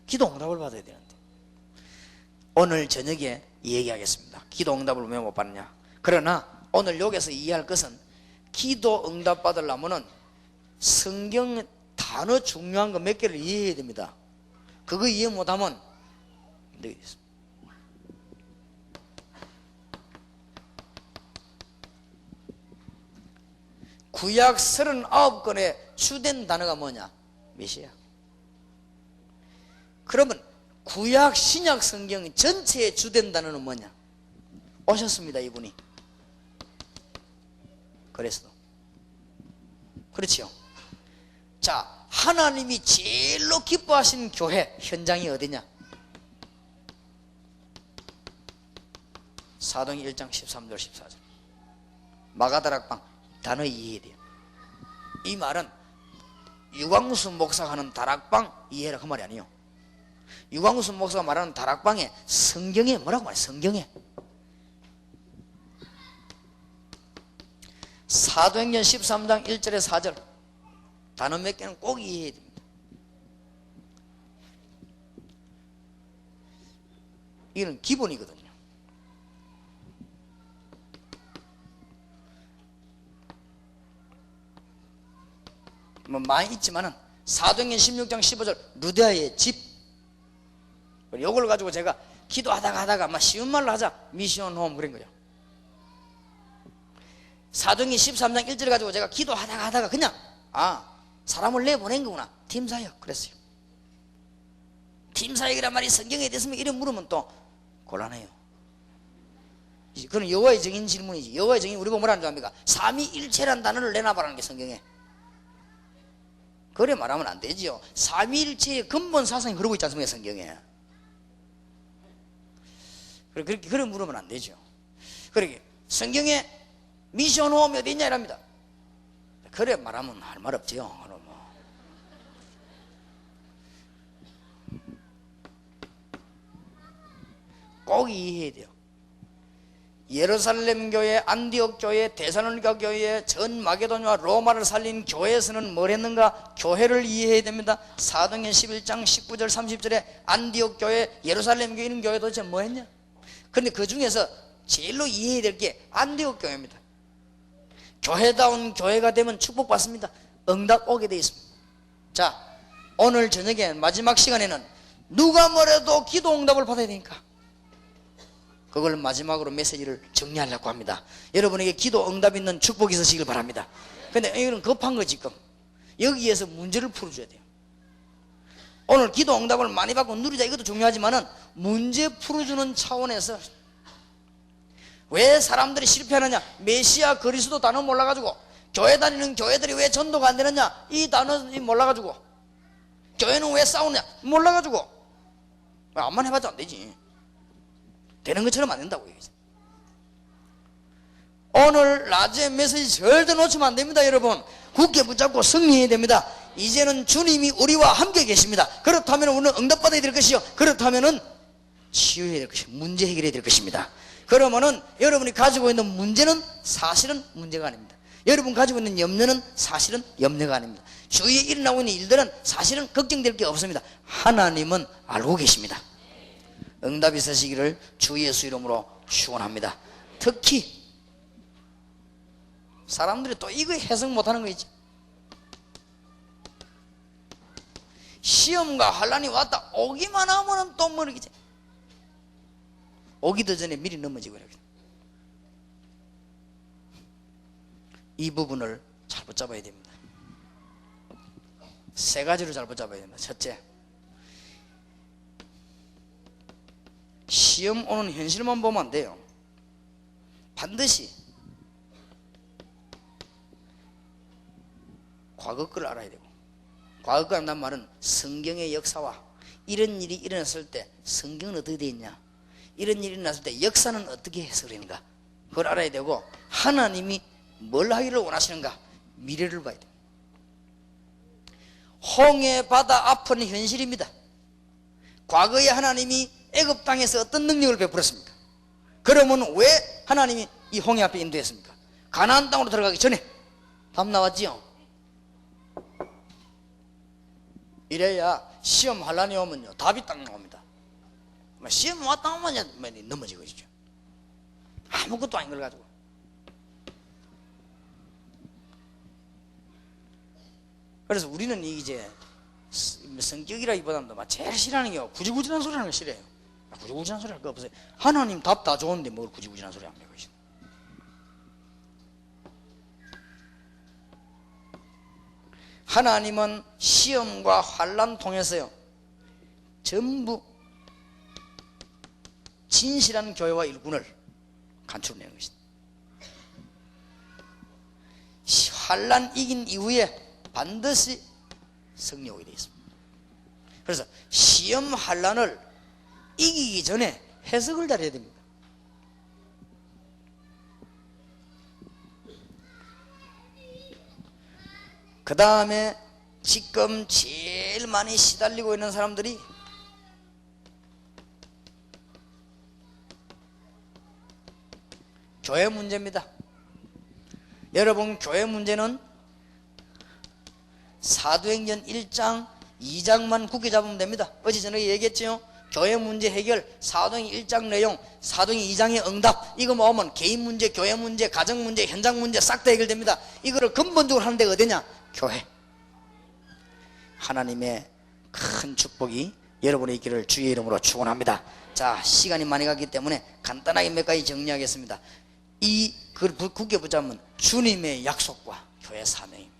S1: 기도 응답을 받아야 되는데. 오늘 저녁에 얘기하겠습니다. 기도 응답을 왜 못 받느냐? 그러나 오늘 여기서 이해할 것은, 기도 응답 받으려면은 성경 단어 중요한 거 몇 개를 이해해야 됩니다. 그거 이해 못하면 안 되겠습니다. 구약 39권의 주된 단어가 뭐냐? 메시아. 그러면 구약 신약 성경 전체의 주된 단어는 뭐냐? 오셨습니다, 이분이. 그래서 그렇지요. 자, 하나님이 제일로 기뻐하신 교회 현장이 어디냐? 사도행 1장 13절 14절. 마가다락방 단어 이해해야 돼요. 이 말은 유광수 목사가 하는 다락방 이해라 그 말이 아니에요. 유광수 목사가 말하는 다락방에 성경에 뭐라고 말해? 성경에 사도행전 13장 1절에 4절 단어 몇 개는 꼭 이해해야 됩니다. 이건 기본이거든요. 뭐 많이 있지만은 사도행전 16장 15절 루디아의 집, 요걸 가지고 제가 기도하다가 막 쉬운 말로 하자 미션 홈 그런 거죠. 사도행전 13장 1절 가지고 제가 기도하다가 그냥 사람을 내보낸 거구나, 팀사역 그랬어요. 팀사역이란 말이 성경에 대해서 이런 물으면 또 곤란해요. 그건 여호와의 정인 질문이지. 여호와의 정인 우리 보고 뭐라는 줄 압니까? 삼위일체란 단어를 내놔봐라는 게 성경에. 그래 말하면 안 되지요. 삼위일체의 근본 사상이 그러고 있지 않습니까 성경에. 그래 물으면 안 되죠. 그러게 성경에 미션 홈이 어디 있냐 이랍니다. 그래 말하면 할 말 없지요. 그럼 꼭 이해해야 돼요. 예루살렘 교회, 안디옥 교회, 데살로니가 교회, 전 마게도냐와 로마를 살린 교회에서는 뭘 했는가? 교회를 이해해야 됩니다. 사도행전 11장 19절 30절에 안디옥 교회, 예루살렘 교회, 이런 교회 도대체 뭐 했냐? 그런데 그 중에서 제일로 이해해야 될 게 안디옥 교회입니다. 교회다운 교회가 되면 축복받습니다. 응답 오게 되어 있습니다. 자, 오늘 저녁에 마지막 시간에는 누가 뭐래도 기도 응답을 받아야 되니까 그걸 마지막으로 메시지를 정리하려고 합니다. 여러분에게 기도 응답 있는 축복이 있으시길 바랍니다. 근데 이건 급한 거 지금 여기에서 문제를 풀어줘야 돼요. 오늘 기도 응답을 많이 받고 누리자 이것도 중요하지만은 문제 풀어주는 차원에서 왜 사람들이 실패하느냐? 메시아 그리스도 단어 몰라가지고 교회 다니는 교회들이 왜 전도가 안 되느냐? 이 단어 몰라가지고 교회는 왜 싸우느냐? 몰라가지고 암만 해봤자 안 되지. 되는 것처럼 안 된다고 얘기했어요. 오늘 낮에 메시지 절대 놓치면 안 됩니다. 여러분 굳게 붙잡고 승리해야 됩니다. 이제는 주님이 우리와 함께 계십니다. 그렇다면 우리는 응답받아야 될 것이요, 그렇다면 치유해야 될 것이요, 문제 해결해야 될 것입니다. 그러면은 여러분이 가지고 있는 문제는 사실은 문제가 아닙니다. 여러분 가지고 있는 염려는 사실은 염려가 아닙니다. 주위에 일어나고 있는 일들은 사실은 걱정될 게 없습니다. 하나님은 알고 계십니다. 응답이 있으시기를 주 예수 이름으로 축원합니다. 특히 사람들이 또 이거 해석 못하는 거 있지. 시험과 환란이 왔다 오기만 하면 또 모르겠지. 오기도 전에 미리 넘어지고 이렇게. 이 부분을 잘 붙잡아야 됩니다. 세 가지로 잘 붙잡아야 됩니다. 첫째, 시험 오는 현실만 보면 안 돼요. 반드시 과거 걸 알아야 되고, 과거 걸 한다는 말은 성경의 역사와 이런 일이 일어났을 때 성경은 어떻게 되어 있냐, 이런 일이 일어났을 때 역사는 어떻게 해석되는가, 그걸 알아야 되고, 하나님이 뭘 하기를 원하시는가, 미래를 봐야 돼요. 홍해 바다 앞은 현실입니다. 과거에 하나님이 애굽 땅에서 어떤 능력을 베풀었습니까? 그러면 왜 하나님이 이 홍해 앞에 인도했습니까? 가나안 땅으로 들어가기 전에. 답 나왔지요? 이래야 시험 환란이 오면요 답이 딱 나옵니다. 시험 왔다 오면 넘어지고 있죠. 아무것도 아닌 걸 가지고. 그래서 우리는 이제 성격이라기보다는 제일 싫어하는 게 구질구질한 소리 하는 거 싫어해요. 구질구질한 소리 할 거 없어요. 하나님 답 다 좋은데 뭘 구질구질한 소리 합니까? 하나님은 시험과 환란 통해서요 전부 진실한 교회와 일꾼을 간추려내는 것입니다. 환란 이긴 이후에 반드시 승리 오게 되어 있습니다. 그래서 시험 환란을 이기기 전에 해석을 잘해야 됩니다. 그 다음에 지금 제일 많이 시달리고 있는 사람들이 교회 문제입니다. 여러분 교회 문제는 사도행전 1장 2장만 굳게 잡으면 됩니다. 어제 저녁에 얘기했죠. 교회 문제 해결, 사도행전 1장 내용, 사도행전 2장의 응답, 이거 모으면 개인 문제, 교회 문제, 가정 문제, 현장 문제 싹 다 해결됩니다. 이거를 근본적으로 하는 데가 어디냐? 교회. 하나님의 큰 축복이 여러분의 있기를 주의 이름으로 축원합니다. 자, 시간이 많이 갔기 때문에 간단하게 몇 가지 정리하겠습니다. 그걸 굳게 붙잡으면 주님의 약속과 교회 사명입니다.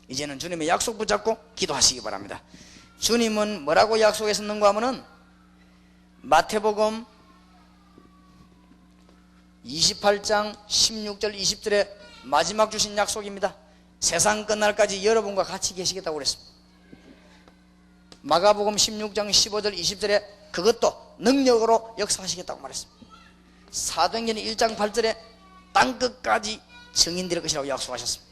S1: 이제는 주님의 약속 붙잡고 기도하시기 바랍니다. 주님은 뭐라고 약속했었는가 하면은 마태복음 28장 16절 20절에 마지막 주신 약속입니다. 세상 끝날까지 여러분과 같이 계시겠다고 그랬습니다. 마가복음 16장 15절 20절에 그것도 능력으로 역사하시겠다고 말했습니다. 사도행전 1장 8절에 땅끝까지 증인될 것이라고 약속하셨습니다.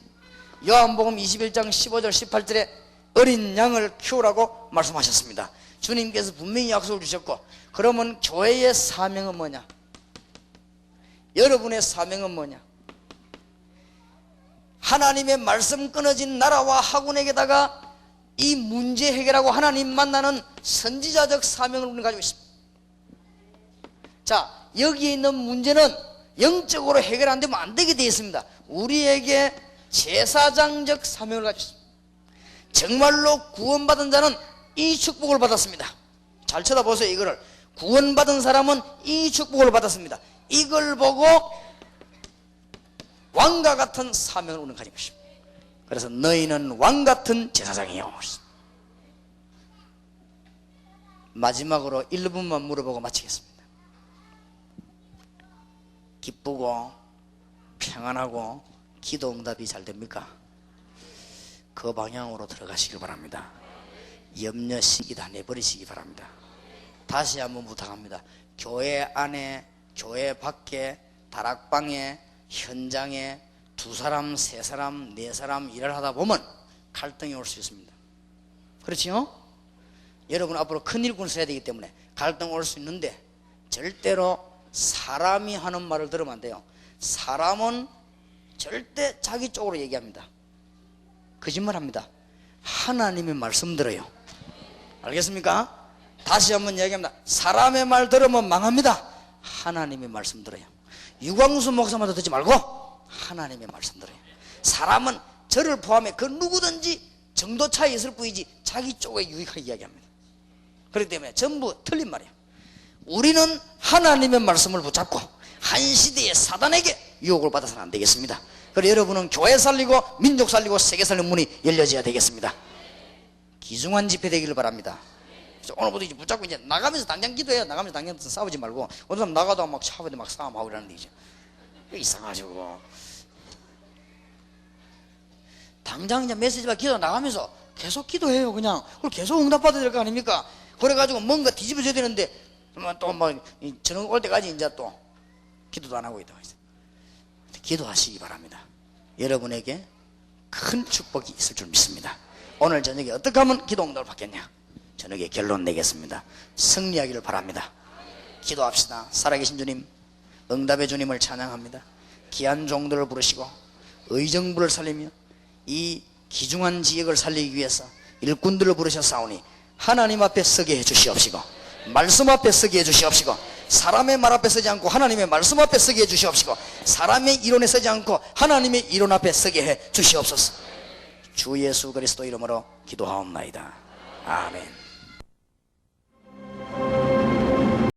S1: 요한복음 21장 15절 18절에 어린 양을 키우라고 말씀하셨습니다. 주님께서 분명히 약속을 주셨고, 그러면 교회의 사명은 뭐냐? 여러분의 사명은 뭐냐? 하나님의 말씀 끊어진 나라와 학원에게다가 이 문제 해결하고 하나님 만나는 선지자적 사명을 우리는 가지고 있습니다. 자, 여기에 있는 문제는 영적으로 해결 안 되면 안 되게 되어 있습니다. 우리에게 제사장적 사명을 가지고 있습니다. 정말로 구원받은 자는 이 축복을 받았습니다. 잘 쳐다보세요. 이거를 구원받은 사람은 이 축복을 받았습니다. 이걸 보고 왕과 같은 사명을 우리는 가지고 있습니다. 그래서 너희는 왕같은 제사장이요. 마지막으로 1분만 물어보고 마치겠습니다. 기쁘고 평안하고 기도 응답이 잘 됩니까? 그 방향으로 들어가시길 바랍니다. 염려 시기 다 내버리시기 바랍니다. 다시 한번 부탁합니다. 교회 안에, 교회 밖에, 다락방에, 현장에 두 사람, 세 사람, 네 사람 일을 하다 보면 갈등이 올 수 있습니다. 그렇지요? 여러분 앞으로 큰 일꾼을 써야 되기 때문에 갈등 올 수 있는데 절대로 사람이 하는 말을 들으면 안 돼요. 사람은 절대 자기 쪽으로 얘기합니다. 거짓말합니다. 하나님의 말씀 들어요. 알겠습니까? 다시 한번 이야기합니다. 사람의 말 들으면 망합니다. 하나님의 말씀 들어요. 유광수 목사마다 듣지 말고 하나님의 말씀 들어요. 사람은 저를 포함해 그 누구든지 정도 차이 있을 뿐이지 자기 쪽에 유익하게 이야기합니다. 그렇기 때문에 전부 틀린 말이에요. 우리는 하나님의 말씀을 붙잡고 한 시대의 사단에게 유혹을 받아서는 안 되겠습니다. 그래서 여러분은 교회 살리고 민족 살리고 세계 살리는 문이 열려져야 되겠습니다. 귀중한 집회 되기를 바랍니다. 오늘부터 이제 붙잡고 이제 나가면서 당장 기도해요. 나가면서 당장 싸우지 말고 어떤 사람 나가도 막 차고도 막 싸움하고 이러는데 이제 이상하죠. 당장 이제 메시지가 기도 나가면서 계속 기도해요. 그냥 그걸 계속 응답받아야 될 거 아닙니까? 그래가지고 뭔가 뒤집어져야 되는데 또 뭐 저녁 올 때까지 이제 또 기도도 안 하고 있다. 기도하시기 바랍니다. 여러분에게 큰 축복이 있을 줄 믿습니다. 오늘 저녁에 어떻게 하면 기도 응답을 받겠냐? 저녁에 결론 내겠습니다. 승리하기를 바랍니다. 기도합시다. 살아계신 주님, 응답의 주님을 찬양합니다. 귀한 종들을 부르시고 의정부를 살리며 이 귀중한 지역을 살리기 위해서 일꾼들을 부르셨사오니 하나님 앞에 서게 해주시옵시고 말씀 앞에 서게 해주시옵시고 사람의 말 앞에 서지 않고 하나님의 말씀 앞에 서게 해주시옵시고 사람의 이론에 서지 않고 하나님의 이론 앞에 서게 해주시옵소서. 주 예수 그리스도 이름으로 기도하옵나이다. 아멘.